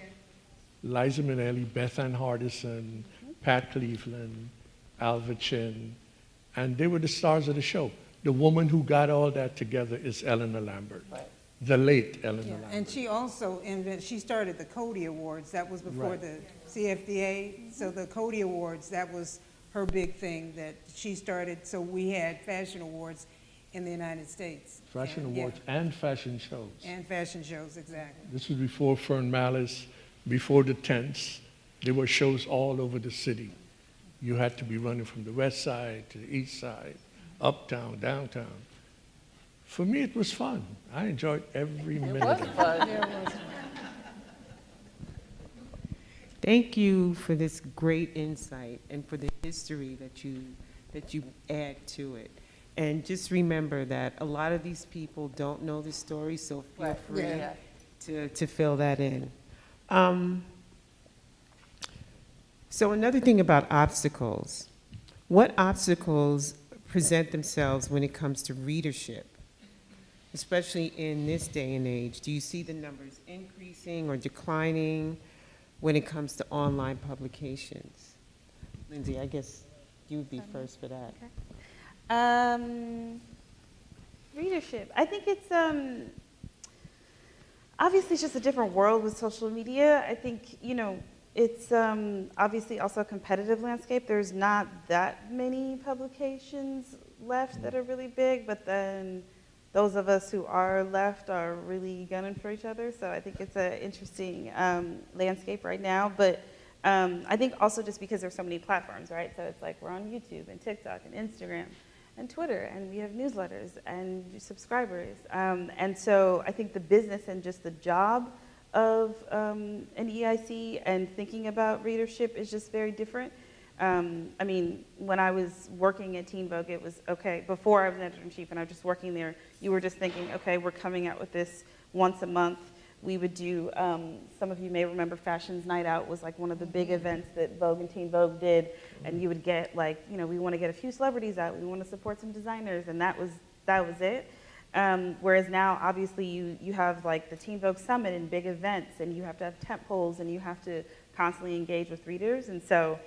Liza Minnelli, Beth Ann Hardison, Pat Cleveland, Alva Chin, and they were the stars of the show. The woman who got all that together is Eleanor Lambert, Right. the late Eleanor Yeah, Lambert. and she also she started the Cody Awards. That was before Right. the CFDA. So the Cody Awards, that was her big thing that she started. So we had fashion awards in the United States. Fashion And, awards and fashion shows. And fashion shows, exactly. This was before Fern Malice, before the tents. There were shows all over the city. You had to be running from the west side to the east side, uptown, downtown. For me, it was fun. I enjoyed every It minute was of it. fun. Thank you for this great insight and for the history that you add to it. And just remember that a lot of these people don't know the story, so feel Right. free Yeah. to fill that in. So another thing about obstacles. What obstacles present themselves when it comes to readership, especially in this day and age? Do you see the numbers increasing or declining when it comes to online publications? Lindsay, I guess you would be first for that. Readership. I think it's obviously it's just a different world with social media. I think, you know, it's obviously also a competitive landscape. There's not that many publications left that are really big, but then those of us who are left are really gunning for each other. So I think it's an interesting landscape right now. But I think also just because there's so many platforms, right? So it's like we're on YouTube and TikTok and Instagram and Twitter, and we have newsletters and subscribers. And so I think the business and just the job of an EIC and thinking about readership is just very different. I mean, when I was working at Teen Vogue, it was, okay, before I was an editor-in-chief and I was just working there, you were just thinking, okay, we're coming out with this once a month. We would do, some of you may remember Fashions Night Out was like one of the big events that Vogue and Teen Vogue did, and you would get like, you know, we want to get a few celebrities out, we want to support some designers, and that was it. Whereas now, obviously, you have like the Teen Vogue Summit and big events, and you have to have tent poles, and you have to constantly engage with readers, and so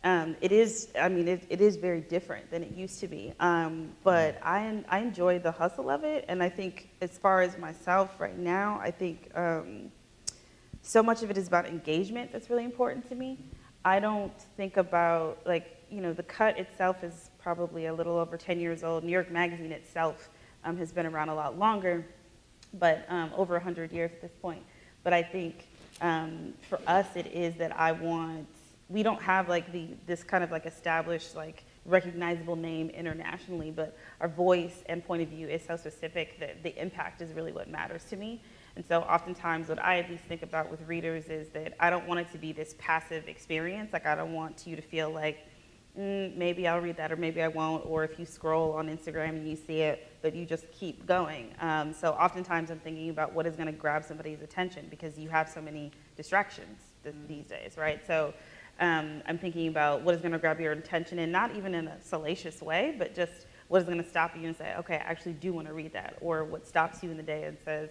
it is, I mean, it is very different than it used to be. But I enjoy the hustle of it, and I think as far as myself right now, I think so much of it is about engagement that's really important to me. I don't think about, like, you know, the cut itself is probably a little over 10 years old. New York Magazine itself has been around a lot longer, but over 100 years at this point. But I think for us, it is that we don't have like this kind of like established, like recognizable name internationally, but our voice and point of view is so specific that the impact is really what matters to me. And so oftentimes what I at least think about with readers is that I don't want it to be this passive experience. Like I don't want you to feel like, maybe I'll read that or maybe I won't, or if you scroll on Instagram and you see it, but you just keep going. So oftentimes I'm thinking about what is gonna grab somebody's attention because you have so many distractions these days, right? So I'm thinking about what is gonna grab your attention, and not even in a salacious way, but just what is gonna stop you and say, okay, I actually do wanna read that, or what stops you in the day and says,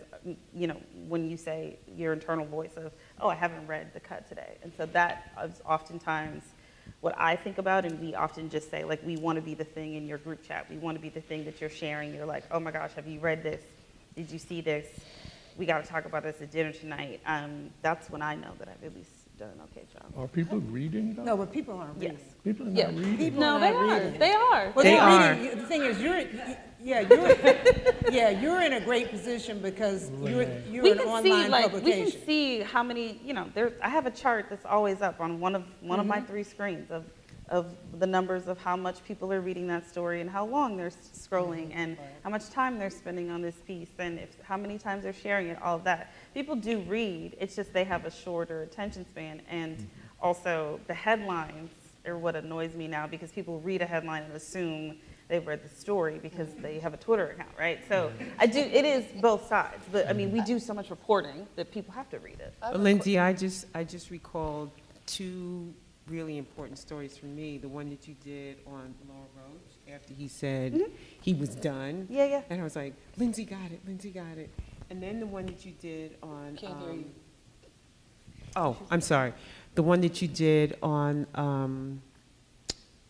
you know, when you say your internal voice of, oh, I haven't read the cut today. And so that is oftentimes what I think about, and we often just say, like, we want to be the thing in your group chat. We want to be the thing that you're sharing. You're like, oh my gosh, have you read this? Did you see this? We got to talk about this at dinner tonight. That's when I know that I've at least done an okay job. Are people reading though? No, but people aren't reading. Yes. People are Yeah. not reading. People No, are they not are. reading. They are. Well, They they're are. reading. The thing is, you're in a great position because you're We an can online see, like, publication. we can see how many, you know, I have a chart that's always up on one of my 3 screens of the numbers of how much people are reading that story and how long they're scrolling and how much time they're spending on this piece and how many times they're sharing it, all of that. People do read, it's just they have a shorter attention span, and also the headlines are what annoys me now, because people read a headline and assume they've read the story because they have a Twitter account, right? So it is both sides, but I mean, we do so much reporting that people have to read it. Lindsay, I just recalled 2 really important stories for me. The one that you did on Law Roach after he said he was done. Yeah, yeah. And I was like, Lindsay got it, Lindsay got it. And then the one that you did on. Can't hear you. Oh, I'm sorry. The one that you did on, oh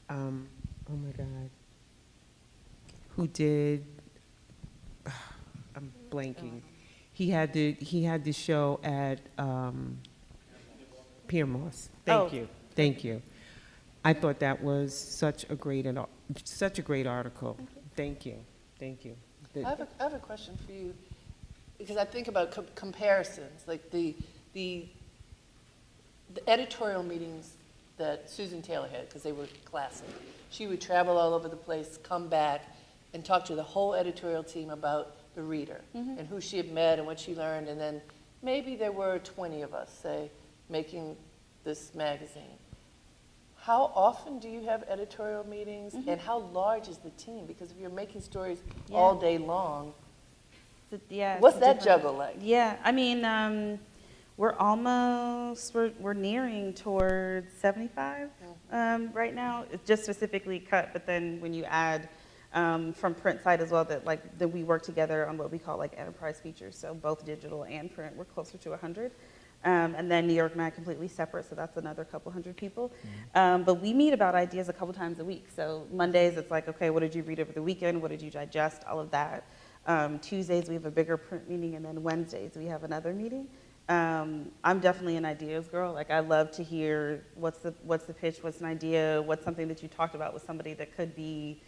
my God. Who did, I'm blanking. He had the show at Pier Moss. Thank you, thank you. I thought that was such a great article. Thank you, thank you. I have a question for you, because I think about comparisons, like the editorial meetings that Susan Taylor had, because they were classic. She would travel all over the place, come back, and talk to the whole editorial team about the reader and who she had met and what she learned, and then maybe there were 20 of us, say, making this magazine. How often do you have editorial meetings, and how large is the team? Because if you're making stories all day long, what's that juggle like? Yeah, I mean, we're nearing towards 75 right now. It's just specifically cut, but then when you add from print side as well, that we work together on what we call like enterprise features, so both digital and print, we're closer to 100. And then New York Mag completely separate, so that's another couple hundred people. But we meet about ideas a couple times a week. So Mondays, it's like, okay, what did you read over the weekend? What did you digest? All of that. Tuesdays, we have a bigger print meeting, and then Wednesdays, we have another meeting. I'm definitely an ideas girl. Like, I love to hear what's the pitch, what's an idea, what's something that you talked about with somebody that could be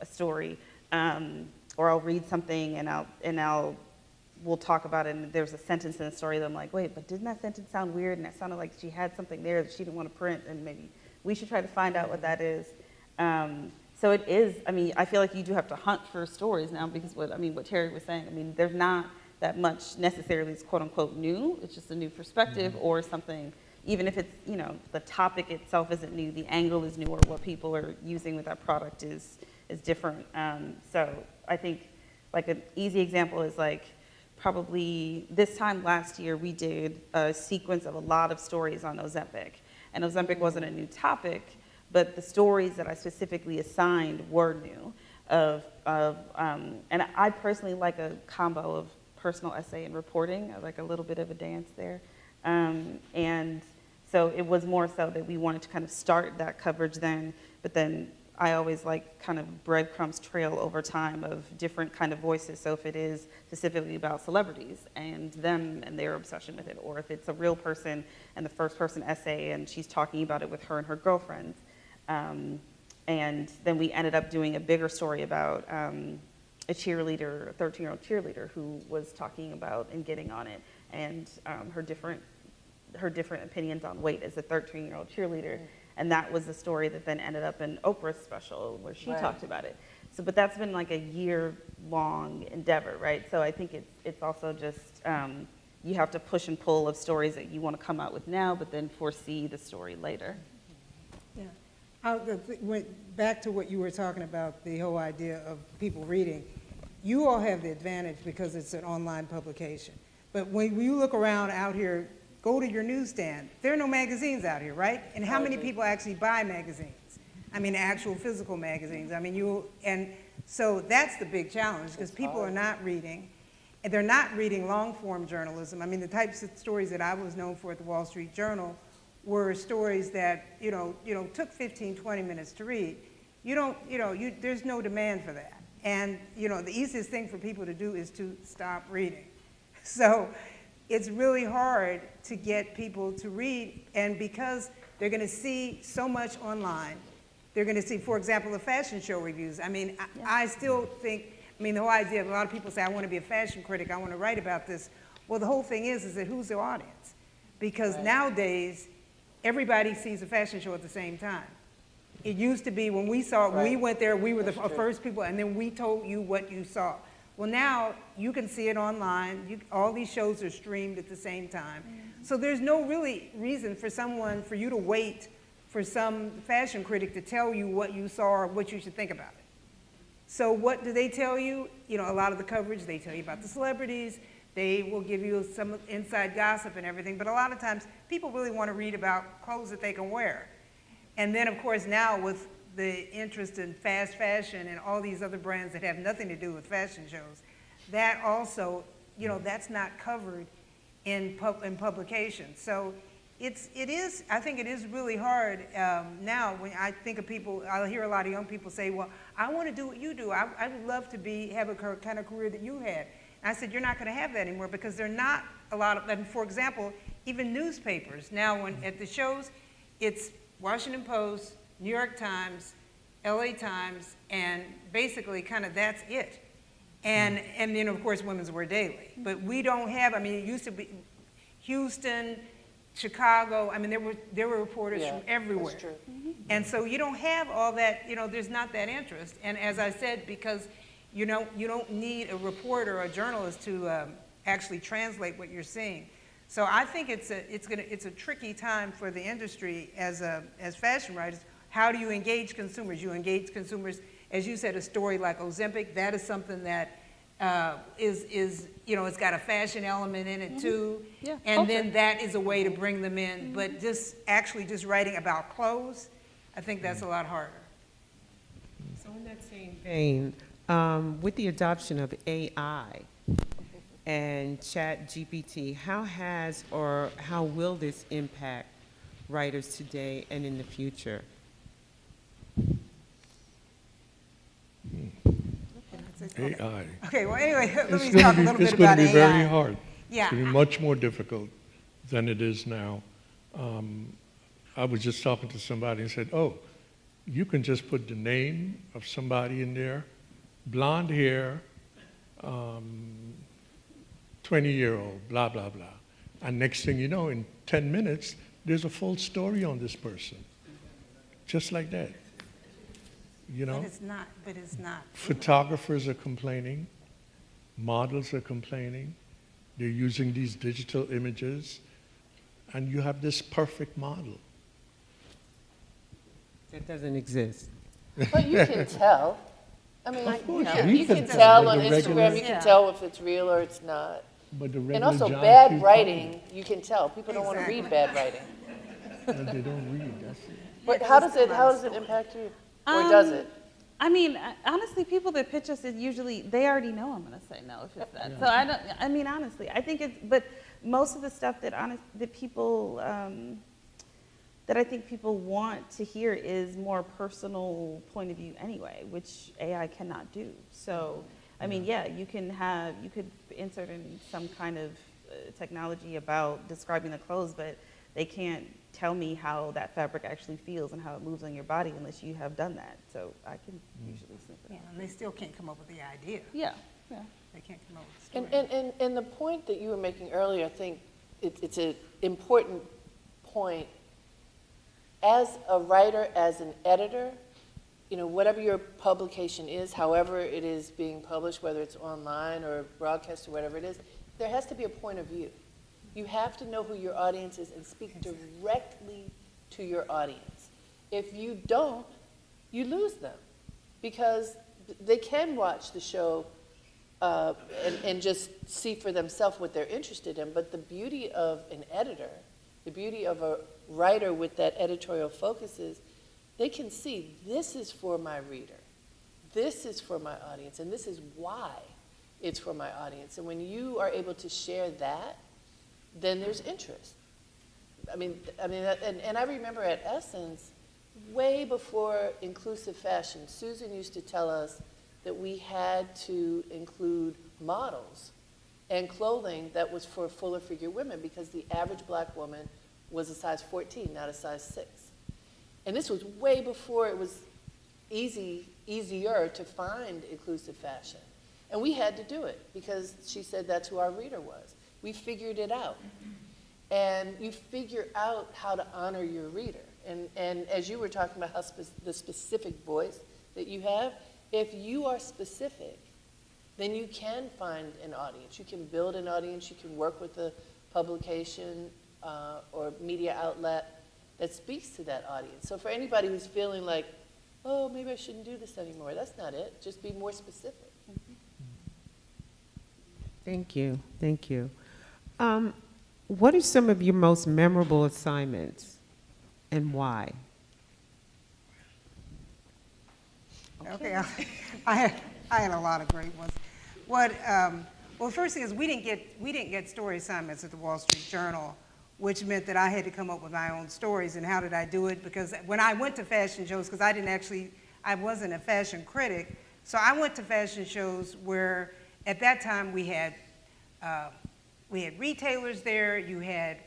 a story. Or I'll read something and we'll talk about it, and there's a sentence in the story that I'm like, wait, but didn't that sentence sound weird? And it sounded like she had something there that she didn't want to print, and maybe we should try to find out what that is. So it is, I mean, I feel like you do have to hunt for stories now, because what Teri was saying, I mean, there's not that much necessarily is quote unquote new. It's just a new perspective or something, even if it's, the topic itself isn't new, the angle is new, or what people are using with that product is different. So I think like an easy example is like, probably this time last year, we did a sequence of a lot of stories on Ozempic. And Ozempic wasn't a new topic, but the stories that I specifically assigned were new. And I personally like a combo of personal essay and reporting. I like a little bit of a dance there. And so it was more so that we wanted to kind of start that coverage then, but then I always like kind of breadcrumbs trail over time of different kind of voices. So if it is specifically about celebrities and them and their obsession with it, or if it's a real person and the first person essay and she's talking about it with her and her girlfriends. And then we ended up doing a bigger story about a cheerleader, a 13-year-old cheerleader who was talking about and getting on it, and her different opinions on weight as a 13-year-old cheerleader. And that was the story that then ended up in Oprah's special where she talked about it. So, but that's been like a year-long endeavor, right? So I think it's also just, you have to push and pull of stories that you want to come out with now, but then foresee the story later. Yeah. Back to what you were talking about, the whole idea of people reading. You all have the advantage because it's an online publication. But when you look around out here, go to your newsstand. There are no magazines out here, right? And how many people actually buy magazines? I mean, actual physical magazines. I mean, and so that's the big challenge, because people are not reading, and they're not reading long-form journalism. I mean, the types of stories that I was known for at the Wall Street Journal were stories that, took 15, 20 minutes to read. There's no demand for that. And, the easiest thing for people to do is to stop reading. So it's really hard to get people to read, and because they're going to see so much online, they're going to see, for example, the fashion show reviews. I mean, I still think, the whole idea, a lot of people say, I want to be a fashion critic, I want to write about this. Well, the whole thing is that who's the audience? Because nowadays, everybody sees a fashion show at the same time. It used to be when we saw it, we went there, we were the first people, and then we told you what you saw. Well, now you can see it online. All these shows are streamed at the same time. So there's no really reason for you to wait for some fashion critic to tell you what you saw or what you should think about it. So what do they tell you? A lot of the coverage, they tell you about the celebrities. They will give you some inside gossip and everything. But a lot of times, people really want to read about clothes that they can wear. And then, of course, now with the interest in fast fashion and all these other brands that have nothing to do with fashion shows, that also, you know, that's not covered in publication. So I think it is really hard now when I think of people, I hear a lot of young people say, well, I want to do what you do. I would love to have a kind of career that you had. And I said, you're not going to have that anymore because there are not a lot of, and for example, even newspapers. Now when at the shows, it's Washington Post, New York Times, LA Times, and basically kind of that's it. And then of course Women's Wear Daily. But we don't have, I mean, it used to be Houston, Chicago, I mean, there were reporters from everywhere. That's true. And so you don't have all that, you know, there's not that interest. And as I said, because you don't need a reporter or a journalist to actually translate what you're seeing. So I think it's a tricky time for the industry as fashion writers. How do you engage consumers? You engage consumers, as you said, a story like Ozempic, that is something that is you know, it's got a fashion element in it too. Yeah, and then that is a way to bring them in. But just writing about clothes, I think that's a lot harder. So in that same vein, with the adoption of AI and Chat GPT, how will this impact writers today and in the future? AI. Okay, well anyway, let me talk a little bit about AI. It's going to be very hard. Yeah. It's going to be much more difficult than it is now. I was just talking to somebody and said, oh, you can just put the name of somebody in there, blonde hair, 20-year-old, blah, blah, blah. And next thing you know, in 10 minutes, there's a full story on this person. Just like that. You know? But it's not. Photographers are complaining. Models are complaining. They're using these digital images. And you have this perfect model. That doesn't exist. But you can tell. I mean, you can can tell tell. on But the Instagram, regular- you can tell if it's real or it's not. But the regular And also John bad Q. writing, you can tell. People don't want to read bad writing. But they don't read, that's it. But how does it impact you? Or does it? I mean, honestly, people that pitch us, it usually, they already know I'm going to say no if it's that. So I mean, honestly, I think but most of the stuff that people, that I think people want to hear is more personal point of view anyway, which AI cannot do. So, I mean, yeah, you could insert in some kind of technology about describing the clothes, but they can't tell me how that fabric actually feels and how it moves on your body unless you have done that. So I can usually snip it out. And they still can't come up with the idea. Yeah. They can't come up with the story. And the point that you were making earlier, I think it's an important point. As a writer, as an editor, you know, whatever your publication is, however it is being published, whether it's online or broadcast or whatever it is, there has to be a point of view. You have to know who your audience is and speak directly to your audience. If you don't, you lose them because they can watch the show and just see for themselves what they're interested in. But the beauty of an editor, the beauty of a writer with that editorial focus is they can see this is for my reader, this is for my audience, and this is why it's for my audience. And when you are able to share that, then there's interest. And I remember at Essence, way before inclusive fashion, Susan used to tell us that we had to include models and clothing that was for fuller figure women because the average black woman was a size 14, not a size 6. And this was way before it was easier to find inclusive fashion. And we had to do it because she said that's who our reader was. We figured it out. And you figure out how to honor your reader. And as you were talking about the specific voice that you have, if you are specific, then you can find an audience. You can build an audience. You can work with a publication or media outlet that speaks to that audience. So for anybody who's feeling like, oh, maybe I shouldn't do this anymore, that's not it. Just be more specific. Thank you. Thank you. What are some of your most memorable assignments and why? Okay, I had a lot of great ones. Well, first thing is we didn't get story assignments at the Wall Street Journal, which meant that I had to come up with my own stories. And how did I do it? Because when I went to fashion shows, because I wasn't a fashion critic, so I went to fashion shows where at that time we had retailers there, you had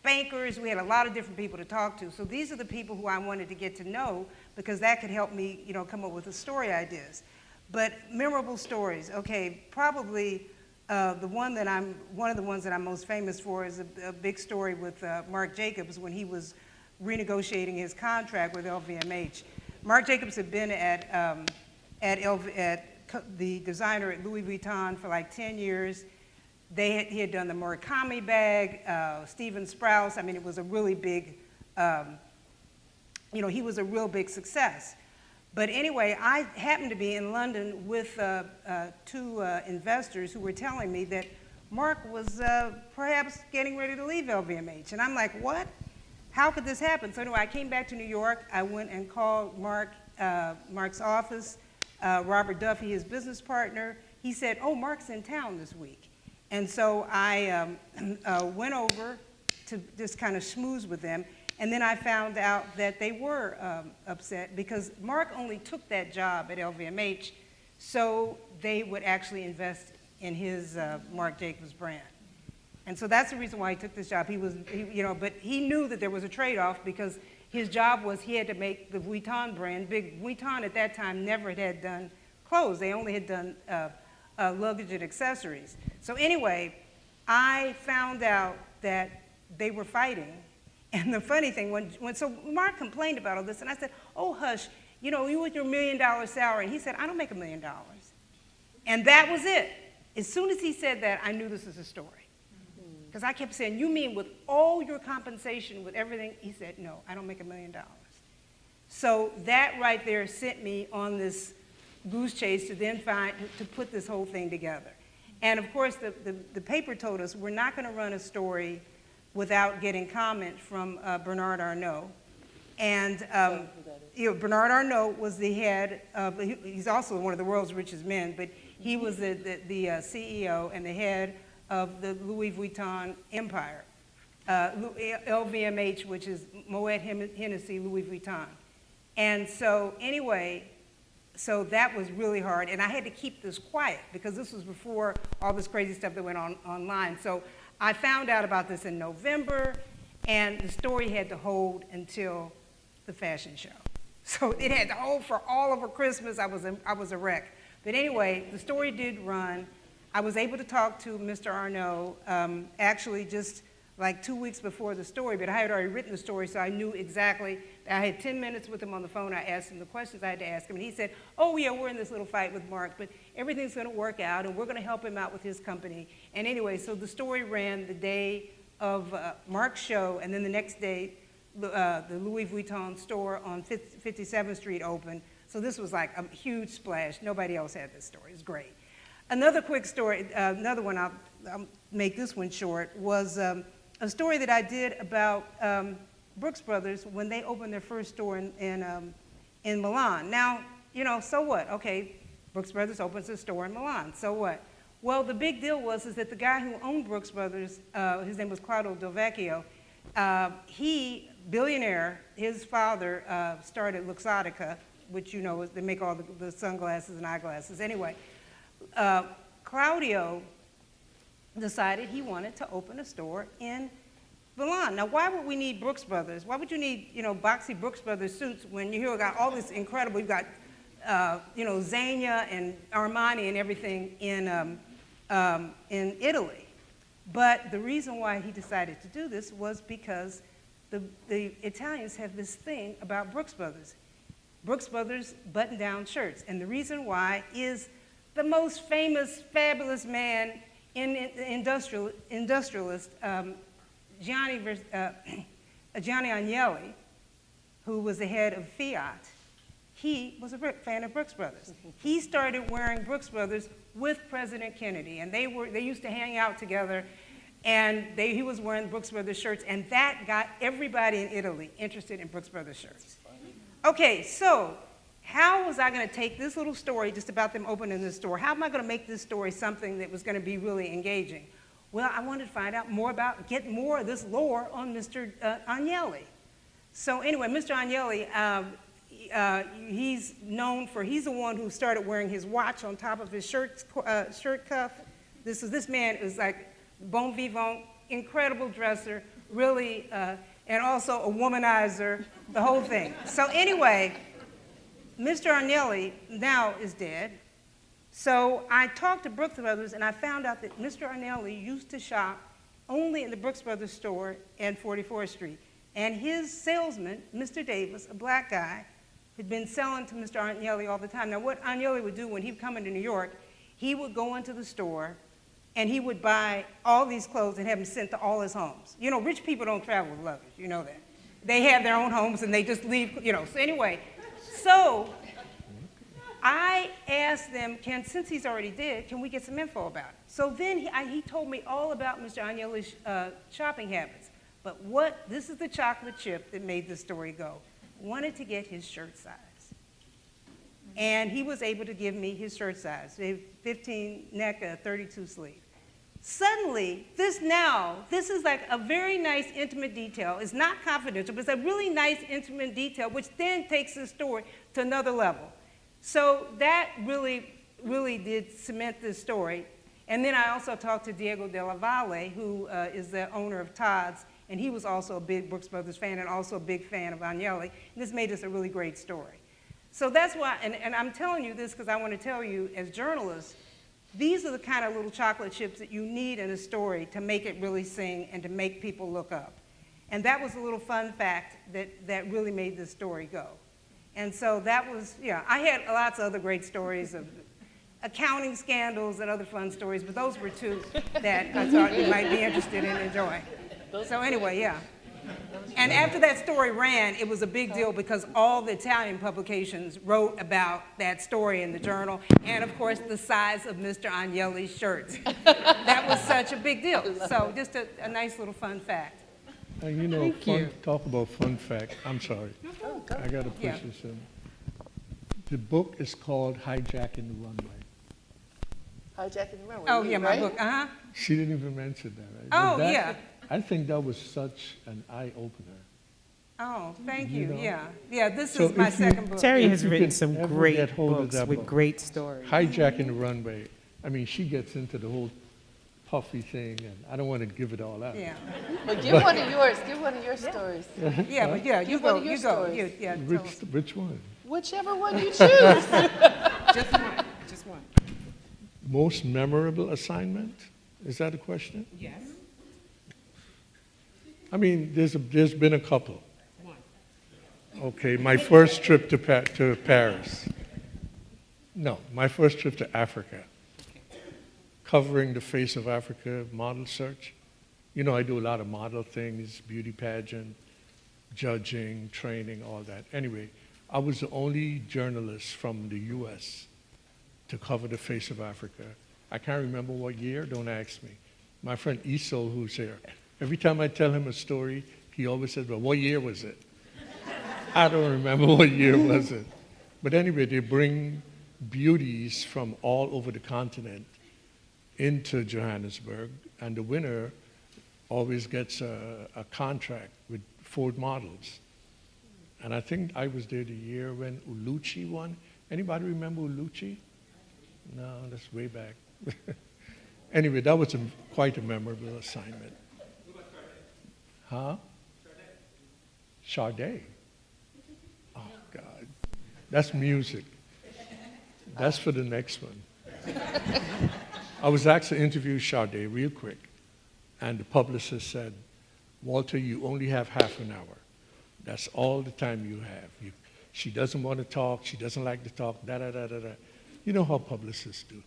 bankers, we had a lot of different people to talk to. So these are the people who I wanted to get to know because that could help me, come up with the story ideas. But memorable stories, okay, probably one of the ones that I'm most famous for is a big story with Marc Jacobs when he was renegotiating his contract with LVMH. Marc Jacobs had been at the designer at Louis Vuitton for like 10 years. He had done the Murakami bag, Steven Sprouse. I mean, it was a really big, he was a real big success. But anyway, I happened to be in London with two investors who were telling me that Marc was perhaps getting ready to leave LVMH. And I'm like, what? How could this happen? So anyway, I came back to New York. I went and called Marc's office, Robert Duffy, his business partner. He said, oh, Marc's in town this week. And so I went over to just kind of schmooze with them. And then I found out that they were upset because Marc only took that job at LVMH so they would actually invest in his Marc Jacobs brand. And so that's the reason why he took this job. But he knew that there was a trade-off because his job was he had to make the Vuitton brand big. Vuitton at that time never had done clothes. They only had done luggage and accessories. So anyway, I found out that they were fighting. And the funny thing, so Marc complained about all this, and I said, oh, hush, you with your $1 million salary. And he said, I don't make $1 million. And that was it. As soon as he said that, I knew this was a story. Because I kept saying, you mean with all your compensation, with everything? He said, no, I don't make $1 million. So that right there sent me on this goose chase to then to put this whole thing together. And of course, the paper told us we're not going to run a story without getting comment from Bernard Arnault. And Bernard Arnault was the head of, he's also one of the world's richest men, but he was the CEO and the head of the Louis Vuitton empire. LVMH, which is Moet Hennessy Louis Vuitton. And so anyway, so that was really hard. And I had to keep this quiet because this was before all this crazy stuff that went on online. So I found out about this in November, and the story had to hold until the fashion show. So it had to hold for all over Christmas. I was a wreck. But anyway, the story did run. I was able to talk to Mr. Arnault actually just like 2 weeks before the story, but I had already written the story, so I knew exactly. I had 10 minutes with him on the phone. I asked him the questions I had to ask him, and he said, oh, yeah, we're in this little fight with Marc, but everything's going to work out, and we're going to help him out with his company. And anyway, so the story ran the day of Marc's show, and then the next day, the Louis Vuitton store on 57th Street opened. So this was like a huge splash. Nobody else had this story. It's great. Another quick story, another one, I'll make this one short, was a story that I did about Brooks Brothers when they opened their first store in Milan. Now, so what? Okay, Brooks Brothers opens a store in Milan. So what? Well, the big deal was that the guy who owned Brooks Brothers, his name was Claudio Del Vecchio, billionaire, his father started Luxottica, which they make all the sunglasses and eyeglasses. Anyway, Claudio decided he wanted to open a store in Milan. Now, why would we need Brooks Brothers? Why would you need, boxy Brooks Brothers suits when you got all this incredible, you've got, Zegna and Armani and everything in Italy. But the reason why he decided to do this was because the Italians have this thing about Brooks Brothers. Brooks Brothers button-down shirts. And the reason why is the most famous, fabulous man in industrialist, Gianni Agnelli, who was the head of Fiat, he was a fan of Brooks Brothers. He started wearing Brooks Brothers with President Kennedy, and they used to hang out together, and he was wearing Brooks Brothers shirts, and that got everybody in Italy interested in Brooks Brothers shirts. Okay, so how was I going to take this little story just about them opening this store? How am I going to make this story something that was going to be really engaging? Well, I wanted to find out more about, get more of this lore on Mr. Agnelli. So anyway, Mr. Agnelli, he's known for, he's the one who started wearing his watch on top of his shirt cuff. This man is like bon vivant, incredible dresser, really, and also a womanizer, the whole thing. So anyway, Mr. Agnelli now is dead. So I talked to Brooks Brothers, and I found out that Mr. Agnelli used to shop only in the Brooks Brothers store in 44th Street. And his salesman, Mr. Davis, a black guy, had been selling to Mr. Agnelli all the time. Now, what Agnelli would do when he would come into New York, he would go into the store, and he would buy all these clothes and have them sent to all his homes. You know, rich people don't travel with luggage, you know that. They have their own homes, and they just leave, you know. So anyway, so I asked them, since he's already dead, can we get some info about it? So then he told me all about Mr. Agnelli's shopping habits. But this is the chocolate chip that made the story go. Wanted to get his shirt size. And he was able to give me his shirt size, 15 neck, 32 sleeve. Suddenly, this is like a very nice intimate detail. It's not confidential, but it's a really nice intimate detail, which then takes the story to another level. So that really, really did cement this story. And then I also talked to Diego Della Valle, who is the owner of Todd's, and he was also a big Brooks Brothers fan and also a big fan of Agnelli. And this made us a really great story. So that's why, and I'm telling you this because I want to tell you, as journalists, these are the kind of little chocolate chips that you need in a story to make it really sing and to make people look up. And that was a little fun fact that really made this story go. And so that was, yeah, I had lots of other great stories of accounting scandals and other fun stories, but those were two that I thought you might be interested in enjoying. So anyway, yeah. And after that story ran, it was a big deal because all the Italian publications wrote about that story in the journal, and of course the size of Mr. Agnelli's shirts. That was such a big deal. So just a nice little fun fact. You know, talk about fun fact. I'm sorry. I got to push this in. The book is called Hijacking the Runway. Hijacking the Runway. Oh, yeah, my right? book, uh-huh. She didn't even mention that, right? Oh, But yeah. I think that was such an eye-opener. Oh, thank You you, know. yeah. Yeah, this So is my if you- second book. Terry If has you written can some ever great get hold of books that with book. great stories. Hijacking the Runway. I mean, she gets into the whole puffy thing, and I don't want to give it all out. Yeah, Well, give one of yours. Give one of your stories. yeah, but yeah, you Give one go, of your you go. stories. Yeah, tell us. Which one? Whichever one you choose. Just one, just one. Most memorable assignment? Is that a question? Yes. I mean, there's been a couple. Okay, my first trip to Paris. No, my first trip to Africa. Covering the face of Africa, model search. You know, I do a lot of model things, beauty pageant, judging, training, all that. Anyway, I was the only journalist from the US to cover the face of Africa. I can't remember what year, don't ask me. My friend Isol, who's here, every time I tell him a story, he always says, well, what year was it? I don't remember what year was it. But anyway, they bring beauties from all over the continent into Johannesburg, and the winner always gets a contract with Ford Models. And I think I was there the year when Uluchi won. Anybody remember Uluchi? No, that's way back. Anyway, that was quite a memorable assignment. Huh? Sade. Oh, God. That's music. That's for the next one. I was asked to interview Sade real quick, and the publicist said, Walter, you only have half an hour. That's all the time you have. She doesn't want to talk. She doesn't like to talk, da-da-da-da-da. You know how publicists do.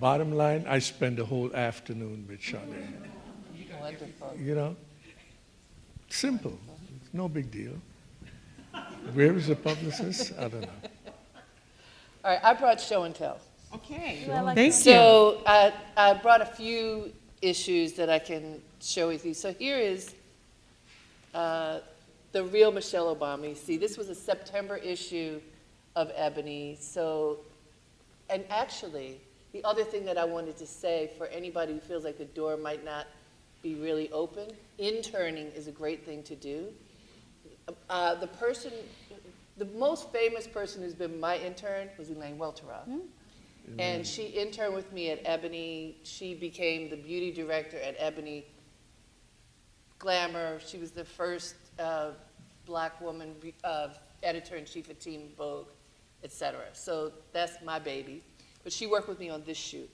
Bottom line, I spend the whole afternoon with Sade. Wonderful. You know? Simple. It's no big deal. Where is the publicist? I don't know. All right, I brought show and tell. Okay, I like thank you. So I brought a few issues that I can share with you. So here is the real Michelle Obama. You see, this was a September issue of Ebony. So, and actually, the other thing that I wanted to say for anybody who feels like the door might not be really open, interning is a great thing to do. The most famous person who's been my intern was Elaine Welteroth. And she interned with me at Ebony. She became the beauty director at Ebony Glamour. She was the first black woman editor-in-chief at Teen Vogue, et cetera. So that's my baby. But she worked with me on this shoot.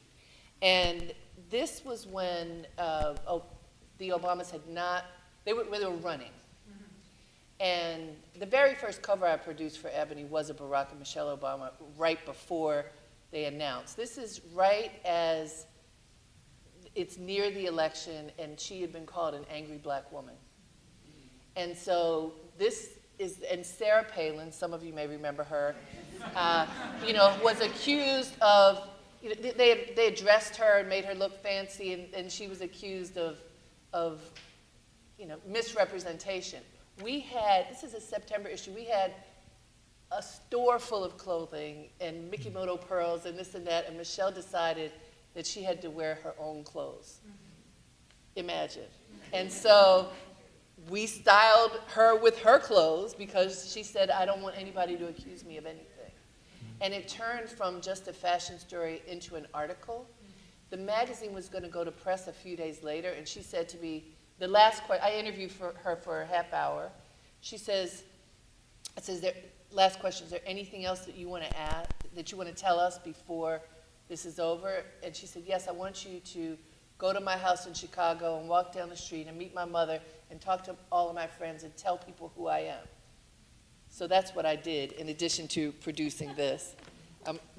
And this was when the Obamas had not, they were running. And the very first cover I produced for Ebony was a Barack and Michelle Obama right before they announced. This is right as it's near the election, and she had been called an angry black woman. And so this is, and Sarah Palin, some of you may remember her, was accused of, they had dressed her and made her look fancy, and she was accused of misrepresentation. We had, this is a September issue, we had a store full of clothing and Mikimoto pearls and this and that, and Michelle decided that she had to wear her own clothes. Imagine. And so we styled her with her clothes because she said, I don't want anybody to accuse me of anything. And it turned from just a fashion story into an article. The magazine was going to go to press a few days later, and she said to me, the last question, I interviewed her for a half hour. She says, last question, is there anything else that you want to add, that you want to tell us before this is over? And she said, yes, I want you to go to my house in Chicago and walk down the street and meet my mother and talk to all of my friends and tell people who I am. So that's what I did in addition to producing this.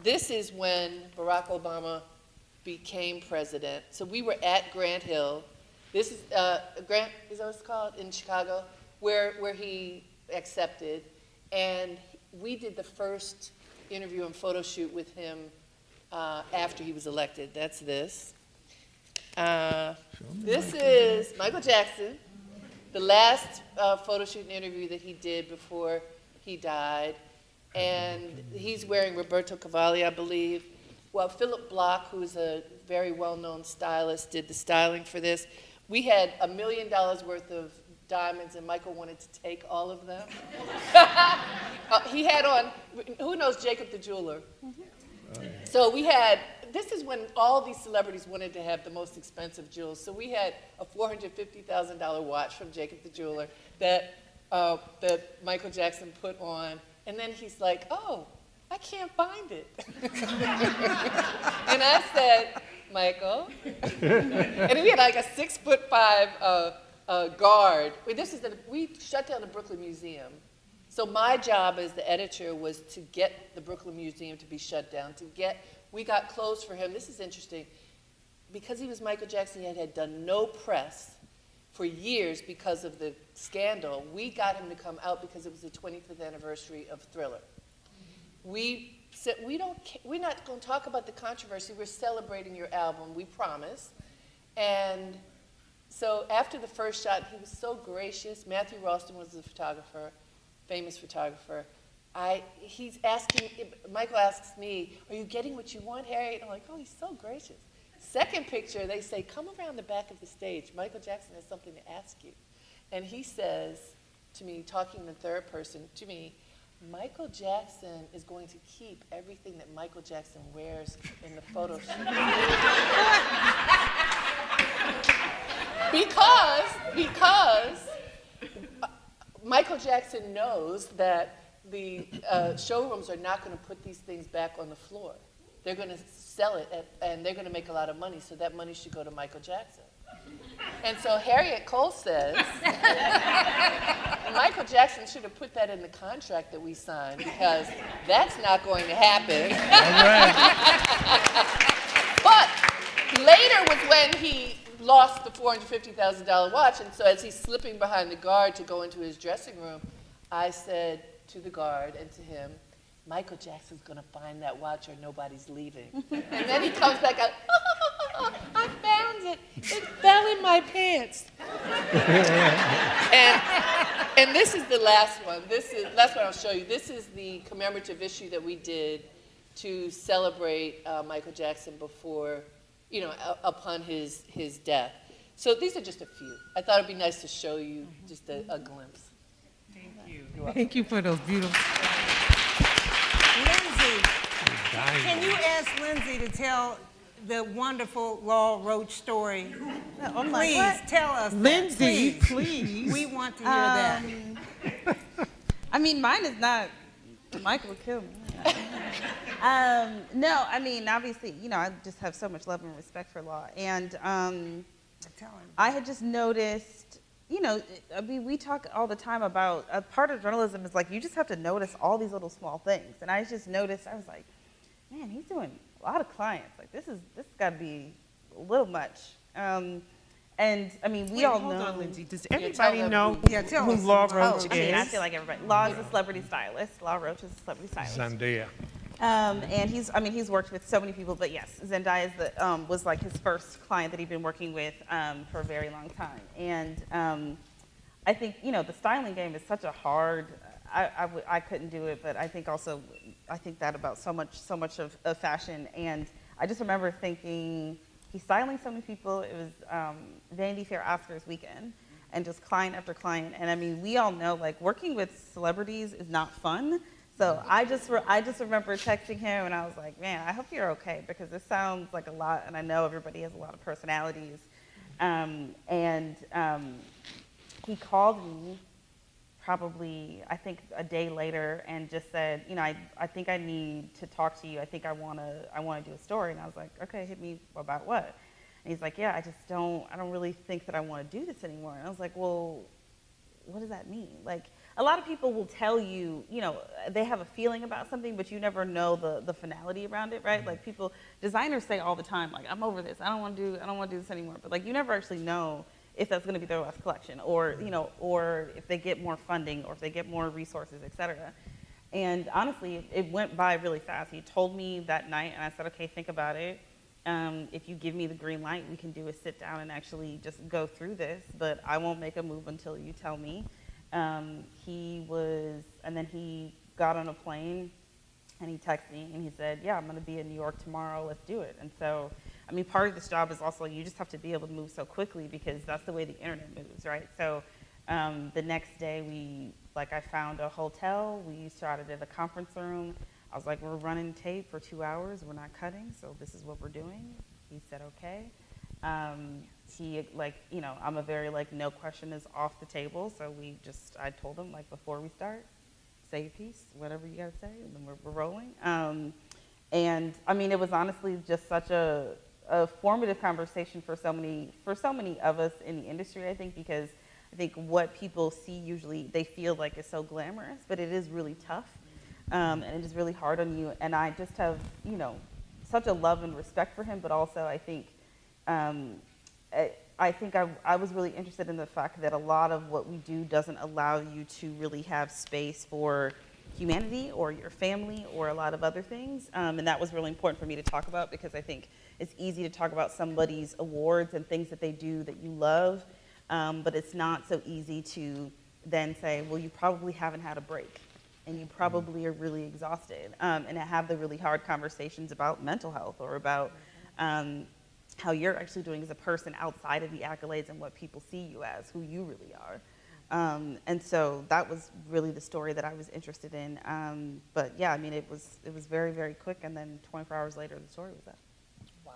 This is when Barack Obama became president. So we were at Grant Hill. This is Grant, is that what it's called, in Chicago, where he accepted. And we did the first interview and photo shoot with him after he was elected. That's this. This is Michael Jackson, the last photo shoot and interview that he did before he died. And he's wearing Roberto Cavalli, I believe. Well, Philip Block, who's a very well-known stylist, did the styling for this. We had $1 million worth of diamonds, and Michael wanted to take all of them. He had on, who knows Jacob the jeweler? So we had, this is when all these celebrities wanted to have the most expensive jewels. So we had a $450,000 watch from Jacob the jeweler that Michael Jackson put on. And then he's like, oh, I can't find it. And I said, Michael. And we had like a 6'5" guard. We shut down the Brooklyn Museum. So my job as the editor was to get the Brooklyn Museum to be shut down, we got clothes for him. This is interesting. Because he was Michael Jackson, he had done no press for years because of the scandal. We got him to come out because it was the 25th anniversary of Thriller. We said, we're not going to talk about the controversy. We're celebrating your album, we promise. And so after the first shot, he was so gracious. Matthew Ralston was the photographer, famous photographer. Michael asks me, are you getting what you want, Harriette? And I'm like, oh, he's so gracious. Second picture, they say, come around the back of the stage. Michael Jackson has something to ask you. And he says to me, talking in the third person, to me, Michael Jackson is going to keep everything that Michael Jackson wears in the photo shoot. because Michael Jackson knows that the showrooms are not going to put these things back on the floor. They're going to sell it, and they're going to make a lot of money, so that money should go to Michael Jackson. And so Harriette Cole says, Michael Jackson should have put that in the contract that we signed, because that's not going to happen. But later was when he lost the $450,000 watch, and so as he's slipping behind the guard to go into his dressing room, I said to the guard and to him, Michael Jackson's going to find that watch or nobody's leaving. And then he comes back out, I found it. It fell in my pants. And this is the last one. Last one I'll show you. This is the commemorative issue that we did to celebrate Michael Jackson before, upon his death. So these are just a few. I thought it'd be nice to show you just a glimpse. Thank you. Thank you for those beautiful. Lindsay, can you ask Lindsay to tell the wonderful Law Roach story? Oh my Please God. tell us that, Lindsay, please. please. We want to hear that. I mean, mine is not, Michael will kill me. No, I mean, obviously, I just have so much love and respect for Law. And Tell him. I had just noticed, I mean, we talk all the time about, a part of journalism is like, you just have to notice all these little small things. And I just noticed, I was like, man, he's doing a lot of clients. Like, this has got to be a little much. And I mean, we all know. Hold on, Lindsay. Does tell everybody them know tell who us. Law Oh, Roach I mean, I is? feel like everybody. Law is a celebrity stylist. Law Roach is a celebrity stylist. Zendaya. And he's worked with so many people, but yes, Zendaya is was like his first client that he'd been working with for a very long time. And I think, the styling game is such a hard, I couldn't do it, but I think that about so much of fashion. And I just remember thinking, he's styling so many people. It was Vanity Fair Oscars weekend, and just client after client. And I mean, we all know, like, working with celebrities is not fun. So I just remember texting him, and I was like, man, I hope you're okay, because this sounds like a lot, and I know everybody has a lot of personalities. He called me probably, I think, a day later, and just said, I think I need to talk to you. I think I want to do a story. And I was like, okay, hit me about what? And he's like, yeah, I don't really think that I want to do this anymore. And I was like, well, what does that mean? Like, a lot of people will tell you, they have a feeling about something, but you never know the finality around it, right? Like, designers say all the time, like, I'm over this. I don't want to do this anymore. But like, you never actually know if that's going to be their last collection, or or if they get more funding, or if they get more resources, et cetera. And honestly, it went by really fast. He told me that night, and I said, okay, think about it. If you give me the green light, we can do a sit down and actually just go through this, but I won't make a move until you tell me. And then he got on a plane, and he texted me, and he said, yeah, I'm going to be in New York tomorrow, let's do it. And so, I mean, part of this job is also, you just have to be able to move so quickly, because that's the way the internet moves, right? So the next day, I found a hotel, we started at a conference room. I was like, we're running tape for 2 hours, we're not cutting, so this is what we're doing. He said, okay. I'm a very, no question is off the table, so I told him, before we start, say your piece, whatever you gotta say, and then we're rolling. And I mean, it was honestly just such a formative conversation for so many of us in the industry, I think, because I think what people see usually, they feel like is so glamorous, but it is really tough, and it is really hard on you. And I just have, such a love and respect for him, but also I think, I was really interested in the fact that a lot of what we do doesn't allow you to really have space for humanity or your family or a lot of other things. And that was really important for me to talk about, because I think it's easy to talk about somebody's awards and things that they do that you love, but it's not so easy to then say, well, you probably haven't had a break, and you probably are really exhausted, and to have the really hard conversations about mental health, or about how you're actually doing as a person outside of the accolades and what people see you as, who you really are. And so that was really the story that I was interested in. But yeah, I mean, it was very, very quick, and then 24 hours later, the story was up. Wow.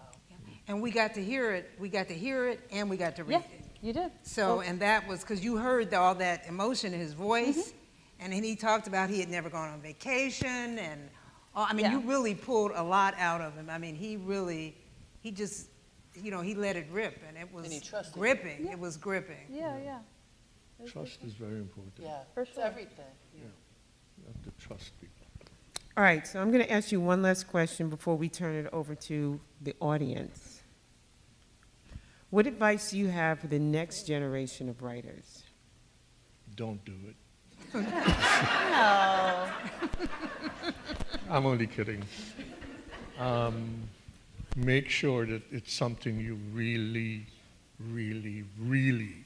And we got to hear it, and we got to read it. You did. So, and that was, because you heard all that emotion in his voice, and then he talked about he had never gone on vacation, and, you really pulled a lot out of him. I mean, he just, he let it rip, and it was gripping. Yeah. It was gripping. Yeah, yeah. Trust is very important. Yeah, for it's sure. everything. You have to trust people. All right, so I'm going to ask you one last question before we turn it over to the audience. What advice do you have for the next generation of writers? Don't do it. No. I'm only kidding. Make sure that it's something you really, really, really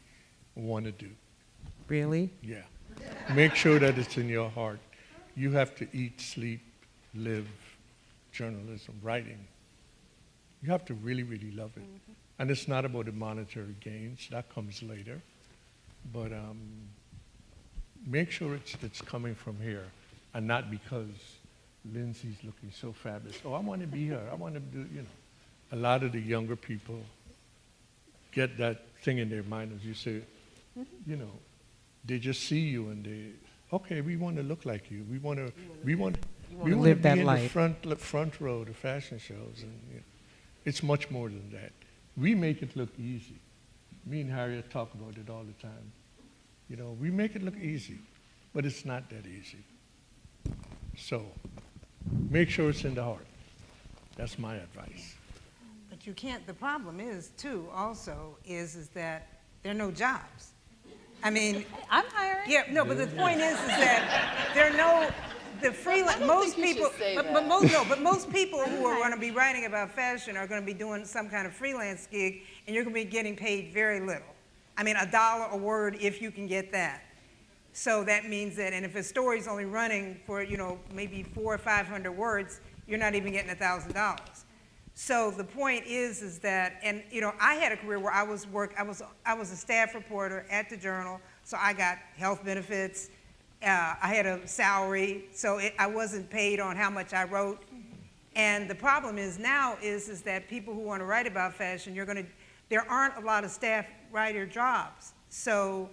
want to do. Really? Yeah. Make sure that it's in your heart. You have to eat, sleep, live journalism, writing. You have to really, really love it. And it's not about the monetary gains. That comes later. But make sure it's coming from here and not because Lindsay's looking so fabulous. Oh, I want to be her. I want to do, you know. A lot of the younger people get that thing in their mind, as you say, you know, they just see you and they, okay, we want to look like you. We want to live that be in life. the front row, the fashion shows, and you know, it's much more than that. We make it look easy. Me and Harriette talk about it all the time. You know, we make it look easy, but it's not that easy. So, make sure it's in the heart. That's my advice. But you can't, the problem is too, also, is that there are no jobs. I mean, I'm hiring. yeah, no, but the point is that there are no, the freelance, most think you people, should say but that. most people who are going to be writing about fashion are going to be doing some kind of freelance gig, and you're going to be getting paid very little. I mean, $1 a word if you can get that. So that means that, and if a story's only running for, you know, maybe 400 or 500 words, you're not even getting $1,000. So the point is that, and you know, I had a career where I was a staff reporter at the Journal, so I got health benefits. I had a salary, so I wasn't paid on how much I wrote. And the problem is now is that people who want to write about fashion, there aren't a lot of staff writer jobs. So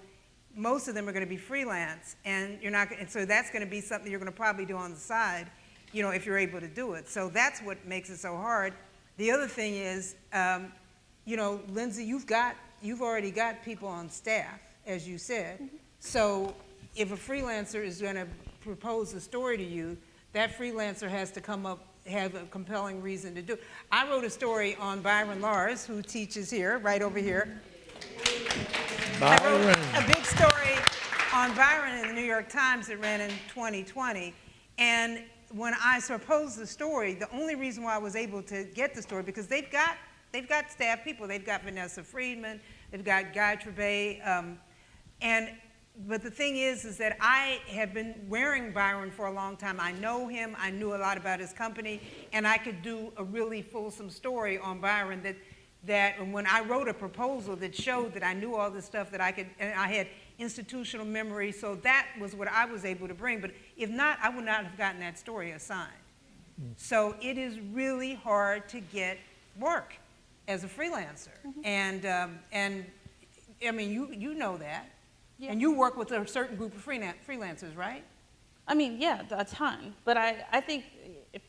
most of them are going to be freelance, and and so that's going to be something you're going to probably do on the side, you know, if you're able to do it. So that's what makes it so hard. The other thing is, you know, Lindsay, you've already got people on staff, as you said. So if a freelancer is going to propose a story to you, that freelancer has to have a compelling reason to do it. I wrote a story on Byron Lars, who teaches here, right over here. I wrote a big story on Byron in the New York Times that ran in 2020. And when I proposed the story, the only reason why I was able to get the story, because they've got staff people. They've got Vanessa Friedman, they've got Guy Trebay, but the thing is that I have been wearing Byron for a long time. I know him, I knew a lot about his company, and I could do a really fulsome story on Byron that when I wrote a proposal that showed that I knew all this stuff that and I had institutional memory, so that was what I was able to bring. But if not, I would not have gotten that story assigned. So it is really hard to get work as a freelancer. And I mean, you know that. Yeah. And you work with a certain group of freelancers, right? I mean, yeah, a ton. But I think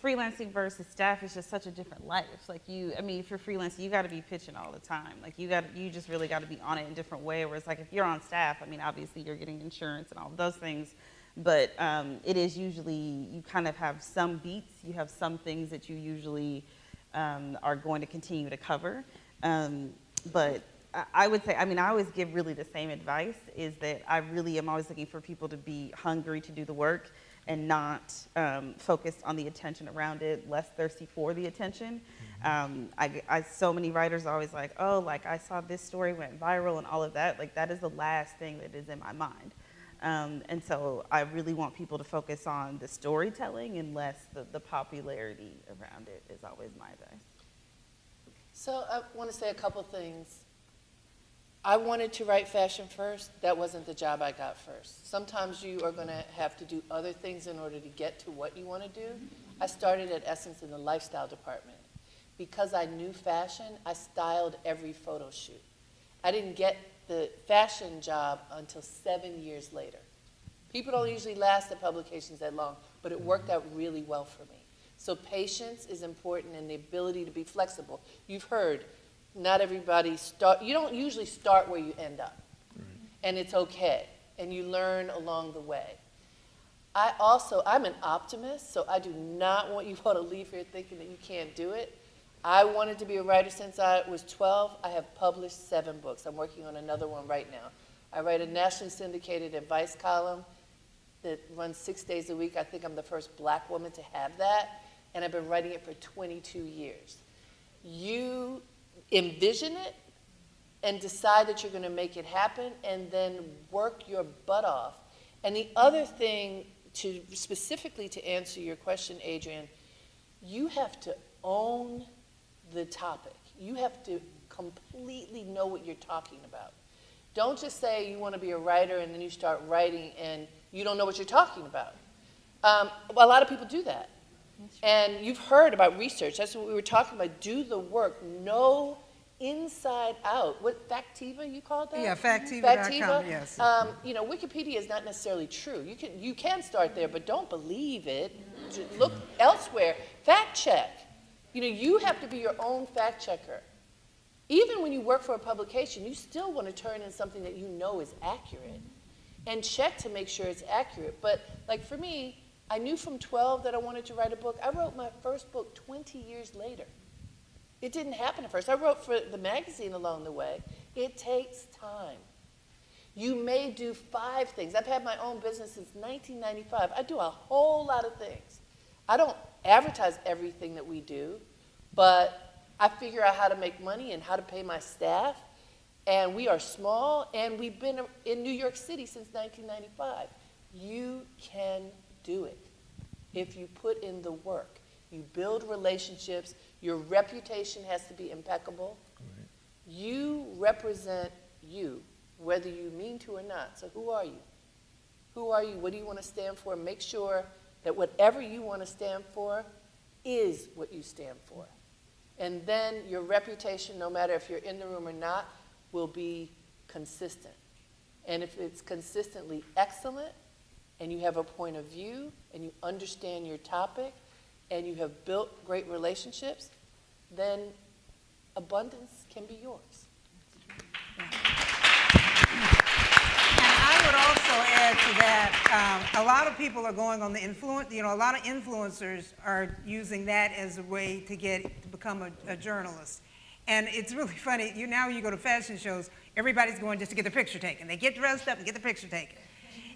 freelancing versus staff is just such a different life. Like I mean, if you're freelancing, you got to be pitching all the time. Like you just really got to be on it in a different way. Whereas like if you're on staff, I mean, obviously you're getting insurance and all of those things. But it is usually, you kind of have some beats. You have some things that you usually are going to continue to cover. But I would say, I mean, I always give really the same advice, is that I really am always looking for people to be hungry to do the work and not focused on the attention around it, less thirsty for the attention. So many writers are always like, oh, like I saw this story went viral and all of that. Like that is the last thing that is in my mind. And so I really want people to focus on the storytelling and less the popularity around it is always my advice. So I want to say a couple things. I wanted to write fashion first. That wasn't the job I got first. Sometimes you are going to have to do other things in order to get to what you want to do. I started at Essence in the lifestyle department. Because I knew fashion, I styled every photo shoot. I didn't get the fashion job until 7 years later. People don't usually last at publications that long, but it worked out really well for me. So patience is important, and the ability to be flexible. You've heard, not everybody you don't usually start where you end up. Right. And it's okay, and you learn along the way. I'm an optimist, so I do not want you all to leave here thinking that you can't do it. I wanted to be a writer since I was 12. I have published 7 books. I'm working on another one right now. I write a nationally syndicated advice column that runs 6 days a week. I think I'm the first Black woman to have that, and I've been writing it for 22 years. You envision it and decide that you're going to make it happen, and then work your butt off. And the other thing, specifically to answer your question, Adrienne, you have to own the topic. You have to completely know what you're talking about. Don't just say you want to be a writer and then you start writing and you don't know what you're talking about. A lot of people do that. And you've heard about research. That's what we were talking about. Do the work. Know inside out. What, Factiva you called that? Yeah, Factiva.com, yes. You know, Wikipedia is not necessarily true. You can start there, but don't believe it. Look elsewhere. Fact check. You know, you have to be your own fact checker. Even when you work for a publication, you still want to turn in something that you know is accurate. And check to make sure it's accurate. But like for me, I knew from 12 that I wanted to write a book. I wrote my first book 20 years later. It didn't happen at first. I wrote for the magazine along the way. It takes time. You may do 5 things. I've had my own business since 1995. I do a whole lot of things. I don't advertise everything that we do, but I figure out how to make money and how to pay my staff. And we are small, and we've been in New York City since 1995. You can do it if you put in the work. You build relationships. Your reputation has to be impeccable. Right. You represent you, whether you mean to or not. So who are you? Who are you? What do you want to stand for? Make sure that whatever you want to stand for is what you stand for. And then your reputation, no matter if you're in the room or not, will be consistent. And if it's consistently excellent, and you have a point of view, and you understand your topic, and you have built great relationships, then abundance can be yours. And I would also add to that, a lot of people are going on the influence, you know, a lot of influencers are using that as a way to become a journalist. And it's really funny, now you go to fashion shows, everybody's going just to get their picture taken. They get dressed up and get the picture taken.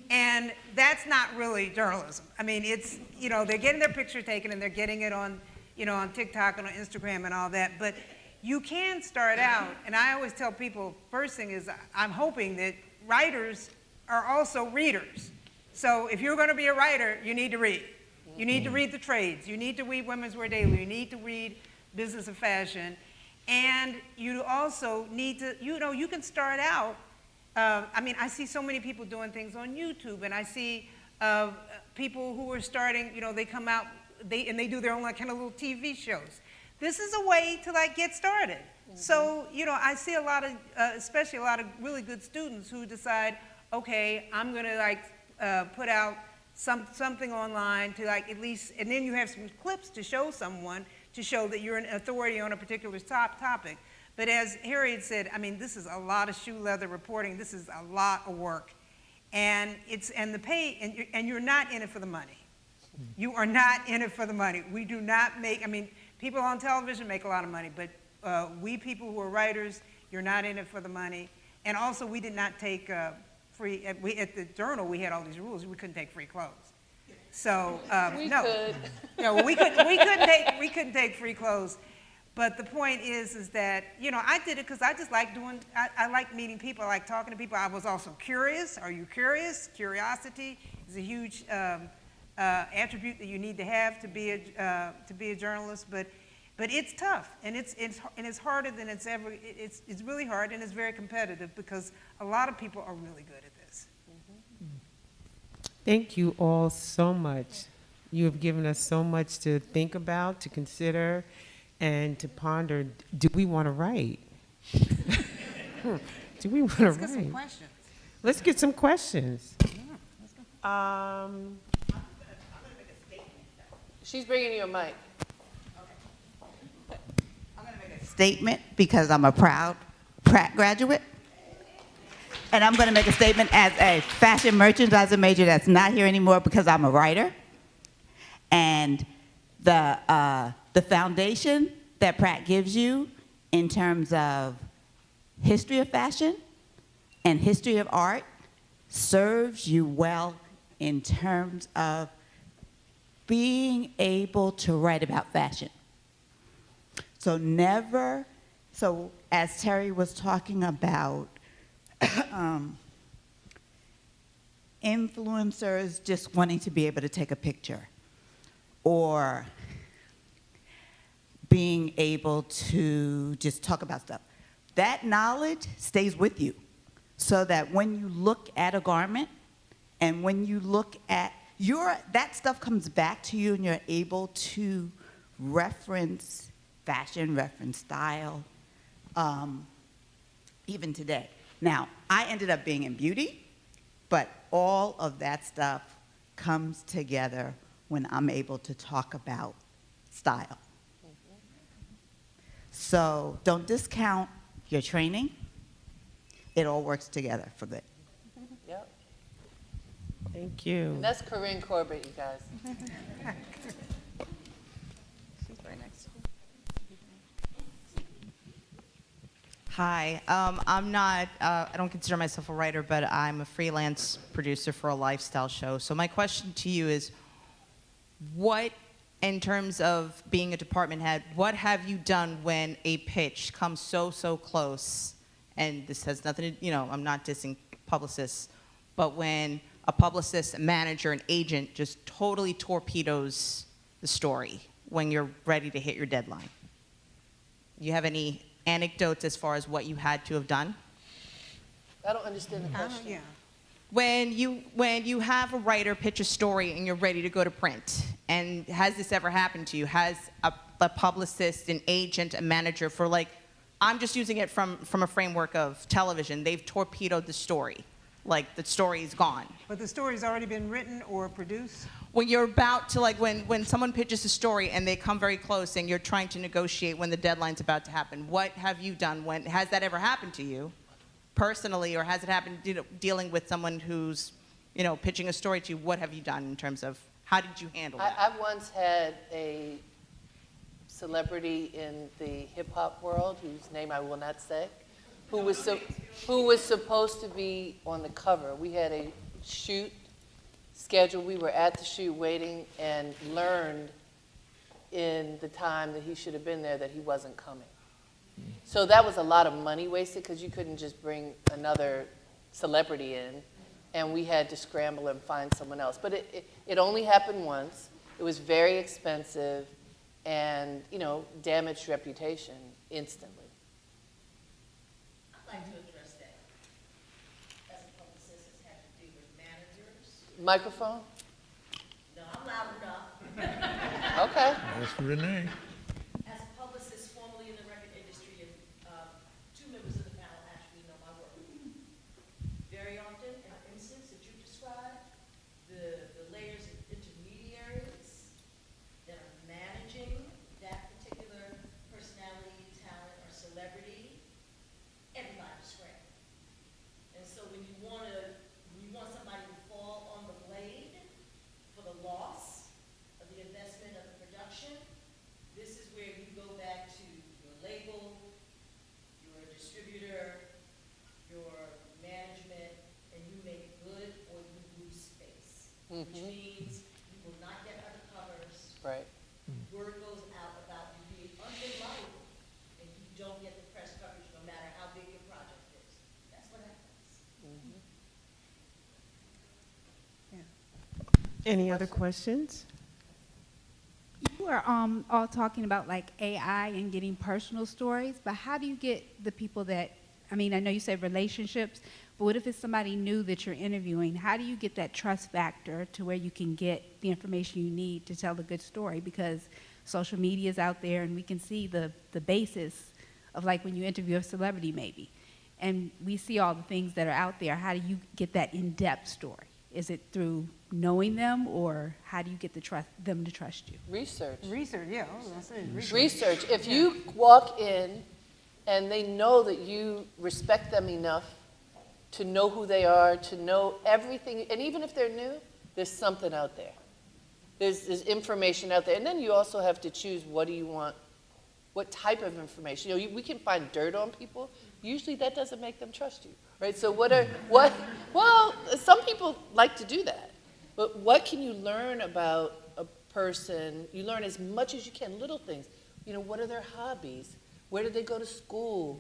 And that's not really journalism. I mean, it's, you know, they're getting their picture taken and they're getting it on, you know, on TikTok and on Instagram and all that. But you can start out, and I always tell people, first thing is I'm hoping that writers are also readers. So if you're going to be a writer, you need to read. You need to read the trades. You need to read Women's Wear Daily. You need to read Business of Fashion. And you also need to, you know, you can start out. I mean, I see so many people doing things on YouTube, and I see people who are starting, you know, they come out, they do their own like kind of little TV shows. This is a way to like get started. Mm-hmm. So, you know, I see a lot of, especially a lot of really good students who decide, okay, I'm gonna like put out something online to like at least, and then you have some clips to show someone to show that you're an authority on a particular topic. But as Harriette said, I mean, this is a lot of shoe leather reporting. This is a lot of work, and the pay, and you're not in it for the money. You are not in it for the money. We do not make. I mean, people on television make a lot of money, but we people who are writers, you're not in it for the money. And also, we did not take free. At the Journal, we had all these rules. We couldn't take free clothes. So we no, could. no, we couldn't take free clothes. But the point is that, you know, I did it because I just like doing, I like meeting people, I like talking to people. I was also curious. Are you curious? Curiosity is a huge attribute that you need to have to be a journalist. But it's tough, and it's harder than it's ever. It's really hard, and it's very competitive because a lot of people are really good at this. Thank you all so much. You have given us so much to think about, to consider, and to ponder. Do we want to write? Do we want to write? Let's get some questions. Let's get some questions. She's bringing you a mic. I'm going to make a statement because I'm a proud Pratt graduate. And I'm going to make a statement as a fashion merchandiser major that's not here anymore because I'm a writer. And the foundation that Pratt gives you in terms of history of fashion and history of art serves you well in terms of being able to write about fashion. So as Teri was talking about influencers just wanting to be able to take a picture, or being able to just talk about stuff. That knowledge stays with you, so that when you look at a garment and when you look at that stuff comes back to you, and you're able to reference fashion, reference style, even today. Now, I ended up being in beauty, but all of that stuff comes together when I'm able to talk about style. So don't discount your training. It all works together for good. Yep. Thank you. And that's Corinne Corbett, you guys. She's right next to you. Hi, I'm not, I don't consider myself a writer, but I'm a freelance producer for a lifestyle show. So my question to you is, what, in terms of being a department head, what have you done when a pitch comes so close, and this has nothing to, I'm not dissing publicists, but when a publicist, a manager, an agent just totally torpedoes the story when you're ready to hit your deadline? You have any anecdotes as far as what you had to have done? I don't understand the question. Yeah. When you have a writer pitch a story and you're ready to go to print, and has this ever happened to you? Has a publicist, an agent, a manager for, like, I'm just using it from a framework of television, they've torpedoed the story, like the story is gone. But the story's already been written or produced? When you're about to, like, when someone pitches a story and they come very close and you're trying to negotiate when the deadline's about to happen, what have you done has that ever happened to you personally, or has it happened dealing with someone who's, pitching a story to you? What have you done in terms of, how did you handle that? I once had a celebrity in the hip-hop world, whose name I will not say, who was supposed to be on the cover. We had a shoot scheduled. We were at the shoot waiting, and learned in the time that he should have been there that he wasn't coming. So that was a lot of money wasted, because you couldn't just bring another celebrity in, and we had to scramble and find someone else. But it only happened once. It was very expensive, and damaged reputation instantly. I'd like to address that. As a publicist, it's had to do with managers. Microphone? No, I'm loud enough. Okay. That's Renee. As a publicist formerly in the record industry, and two members of the panel actually know my work. Very often, in the instance that you described, the layers of intermediaries that are managing that particular personality, talent, or celebrity, everybody's scrambling. And so when you want somebody to fall on the blade for the loss of the investment of the production, this is where you go back to your label, your distributor, your management, and you make good or you lose space. Which means you will not get other covers. Right. Word goes out about you being unreliable, and you don't get the press coverage no matter how big your project is. That's what happens. Any other questions? You are all talking about like AI and getting personal stories, but how do you get the people that, I know you said relationships, but what if it's somebody new that you're interviewing? How do you get that trust factor to where you can get the information you need to tell a good story? Because social media is out there, and we can see the basis of, like, when you interview a celebrity maybe. And we see all the things that are out there. How do you get that in-depth story? Is it through knowing them, or how do you get them to trust you? Research. Research, yeah, I was gonna say research. Research. If you walk in and they know that you respect them enough to know who they are, to know everything, and even if they're new, there's something out there. There's information out there. And then you also have to choose, what do you want, what type of information. We can find dirt on people. Usually that doesn't make them trust you, right? So well, some people like to do that. But what can you learn about a person? You learn as much as you can, little things. What are their hobbies? Where did they go to school?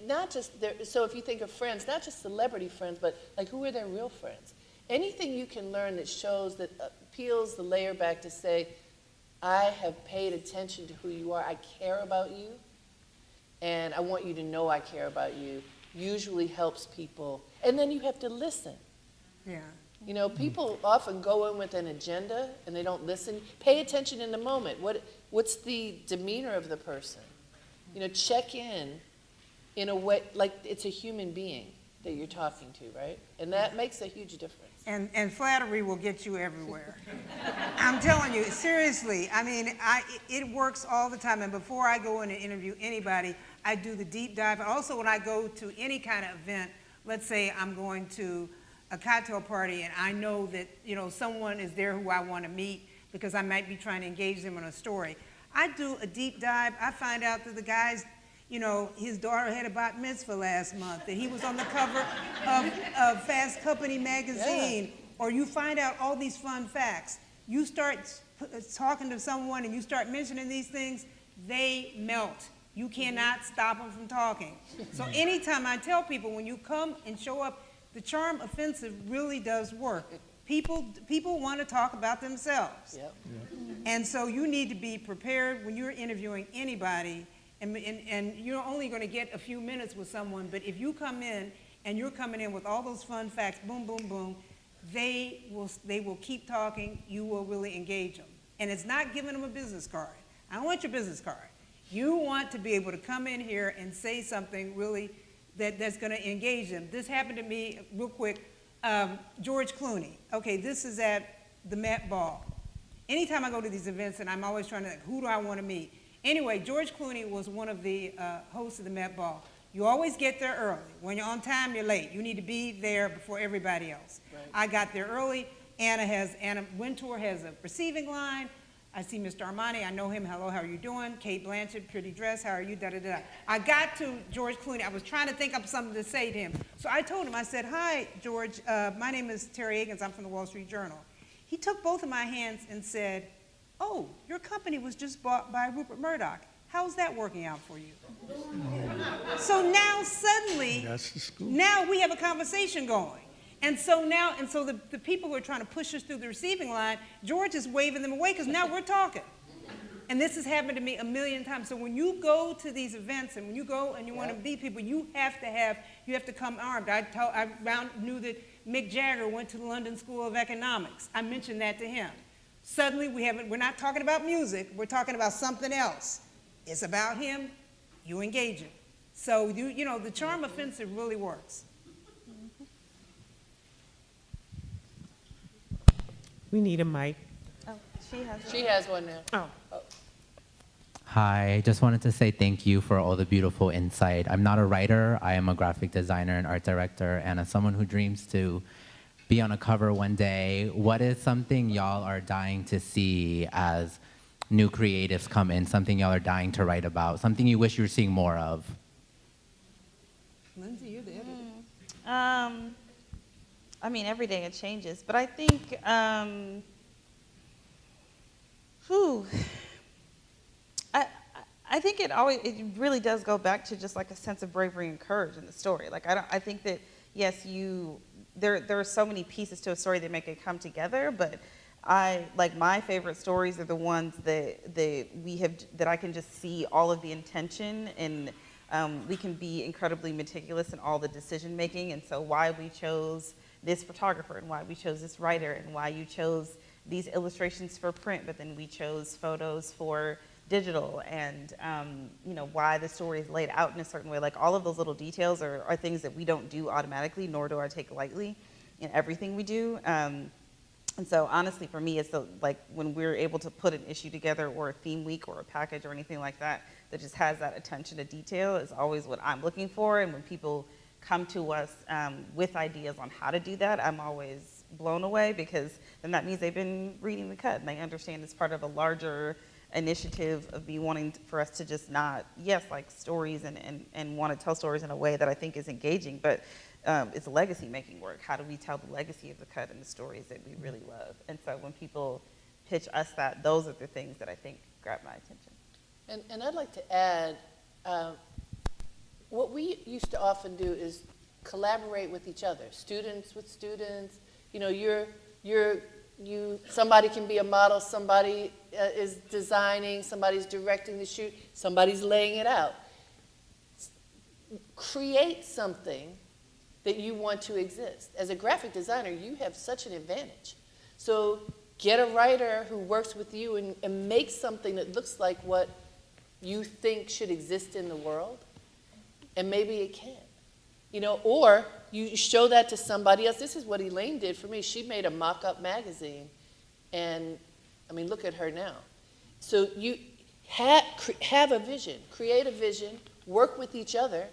not just their, so if you think of friends, not just celebrity friends, but like who are their real friends? Anything you can learn that shows, that peels the layer back to say, I have paid attention to who you are, I care about you, and I want you to know I care about you, usually helps people. And then you have to listen. Yeah. You know, people often go in with an agenda and they don't listen. Pay attention in the moment. What's the demeanor of the person? You know, check in a way, like it's a human being that you're talking to, right? And that makes a huge difference. And flattery will get you everywhere. I'm telling you, seriously. I mean, it works all the time. And before I go in and interview anybody, I do the deep dive. Also, when I go to any kind of event, let's say I'm going to a cocktail party and I know that, you know, someone is there who I want to meet because I might be trying to engage them in a story. I do a deep dive. I find out that the guy's, you know, his daughter had a bat mitzvah last month, that he was on the cover of Fast Company magazine, yeah. Or you find out all these fun facts. You start talking to someone and you start mentioning these things, they melt. You cannot stop them from talking. So anytime I tell people, when you come and show up, the charm offensive really does work. People want to talk about themselves. Yep. And so you need to be prepared when you're interviewing anybody, and you're only going to get a few minutes with someone, but if you come in and you're coming in with all those fun facts, boom, boom, boom, they will keep talking, you will really engage them. And it's not giving them a business card. I don't want your business card. You want to be able to come in here and say something really that's going to engage them. This happened to me real quick. George Clooney. Okay, this is at the Met Ball. Anytime I go to these events, and I'm always trying to think, who do I want to meet? Anyway, George Clooney was one of the hosts of the Met Ball. You always get there early. When you're on time, you're late. You need to be there before everybody else. Right. I got there early. Anna Wintour has a receiving line. I see Mr. Armani, I know him, hello, how are you doing? Kate Blanchett, pretty dress, how are you, da-da-da. I got to George Clooney, I was trying to think up something to say to him. So I told him, I said, hi, George, my name is Teri Agins, I'm from the Wall Street Journal. He took both of my hands and said, oh, your company was just bought by Rupert Murdoch. How's that working out for you? So now suddenly, now we have a conversation going. And so now, the people who are trying to push us through the receiving line, George is waving them away because now we're talking. And this has happened to me a million times. So when you go to these events and when you go and you want to meet people, you have to come armed. I knew that Mick Jagger went to the London School of Economics. I mentioned that to him. Suddenly we're not talking about music, we're talking about something else. It's about him, you engage him. So you know, the charm offensive really works. We need a mic. Oh, she has one now. Oh. Hi, I just wanted to say thank you for all the beautiful insight. I'm not a writer, I am a graphic designer and art director, and as someone who dreams to be on a cover one day, what is something y'all are dying to see as new creatives come in, something y'all are dying to write about, something you wish you were seeing more of? Lindsay, you're the editor. I mean, every day it changes, but I think, I think it really does go back to just like a sense of bravery and courage in the story. Like, I think that, yes, there are so many pieces to a story that make it come together, but my favorite stories are the ones that I can just see all of the intention, and we can be incredibly meticulous in all the decision making, and so why we chose this photographer and why we chose this writer and why you chose these illustrations for print, but then we chose photos for digital, and you know, why the story is laid out in a certain way. Like, all of those little details are things that we don't do automatically, nor do I take lightly in everything we do. And so honestly, for me, it's like when we're able to put an issue together or a theme week or a package or anything like that that just has that attention to detail is always what I'm looking for. And when people come to us with ideas on how to do that, I'm always blown away, because then that means they've been reading the cut and they understand it's part of a larger initiative of me wanting for us to just not, yes, like stories and want to tell stories in a way that I think is engaging, but it's legacy making work. How do we tell the legacy of the cut and the stories that we really love? And so when people pitch us that, those are the things that I think grab my attention. And I'd like to add, what we used to often do is collaborate with each other, students with students. You know, somebody can be a model, somebody is designing, somebody's directing the shoot, somebody's laying it out. Create something that you want to exist. As a graphic designer, you have such an advantage. So get a writer who works with you and make something that looks like what you think should exist in the world, and maybe it can. You know, or you show that to somebody else. This is what Elaine did for me. She made a mock-up magazine, and I mean, look at her now. So you have a vision, create a vision, work with each other.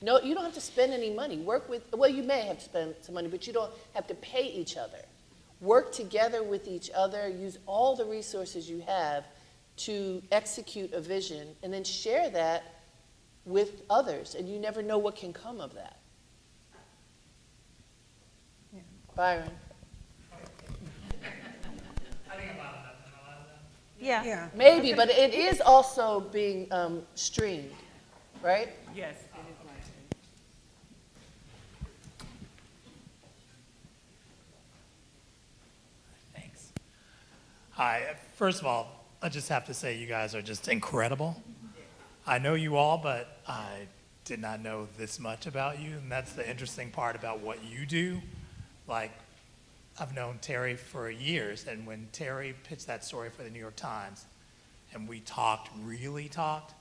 No, you don't have to spend any money. Well, you may have to spend some money, but you don't have to pay each other. Work together with each other, use all the resources you have to execute a vision, and then share that with others, and you never know what can come of that. Yeah. Byron. Yeah. Maybe, but it is also being streamed, right? Yes, it is live. Thanks. Hi. First of all, I just have to say you guys are just incredible. I know you all, but I did not know this much about you, and that's the interesting part about what you do. Like, I've known Teri for years, and when Teri pitched that story for the New York Times, and we really talked,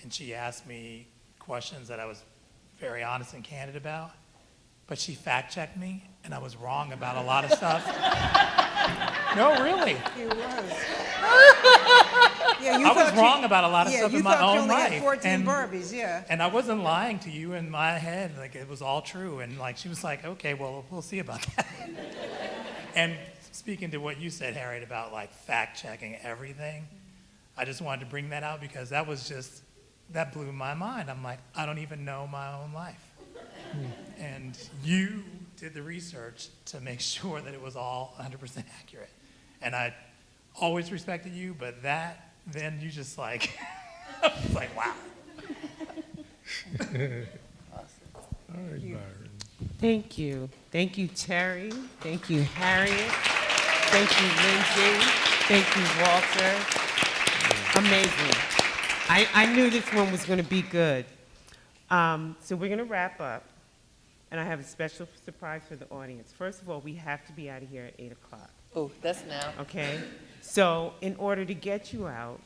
and she asked me questions that I was very honest and candid about, but she fact-checked me, and I was wrong about a lot of stuff. No, really. You was. I was wrong about a lot of stuff in my own life. Had 14 Barbies, yeah. And I wasn't lying to you in my head. Like, it was all true. And like, she was like, okay, well, we'll see about that. And speaking to what you said, Harriette, about like fact-checking everything, I just wanted to bring that out because that blew my mind. I'm like, I don't even know my own life. And you did the research to make sure that it was all 100% accurate. And I always respected you, but then you just like, I was like, wow. All right, Byron. Thank you. Thank you, Teri. Thank you, Harriette. Thank you, Lindsay. Thank you, Walter. Amazing. I knew this one was going to be good. So we're going to wrap up. And I have a special surprise for the audience. First of all, we have to be out of here at 8 o'clock. Oh, that's now. Okay? So in order to get you out,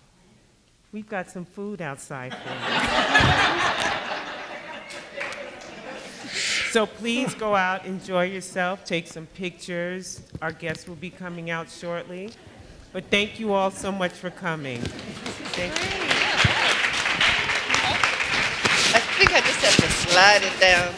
we've got some food outside for you. So please go out, enjoy yourself, take some pictures. Our guests will be coming out shortly. But thank you all so much for coming. Thank you. I think I just have to slide it down.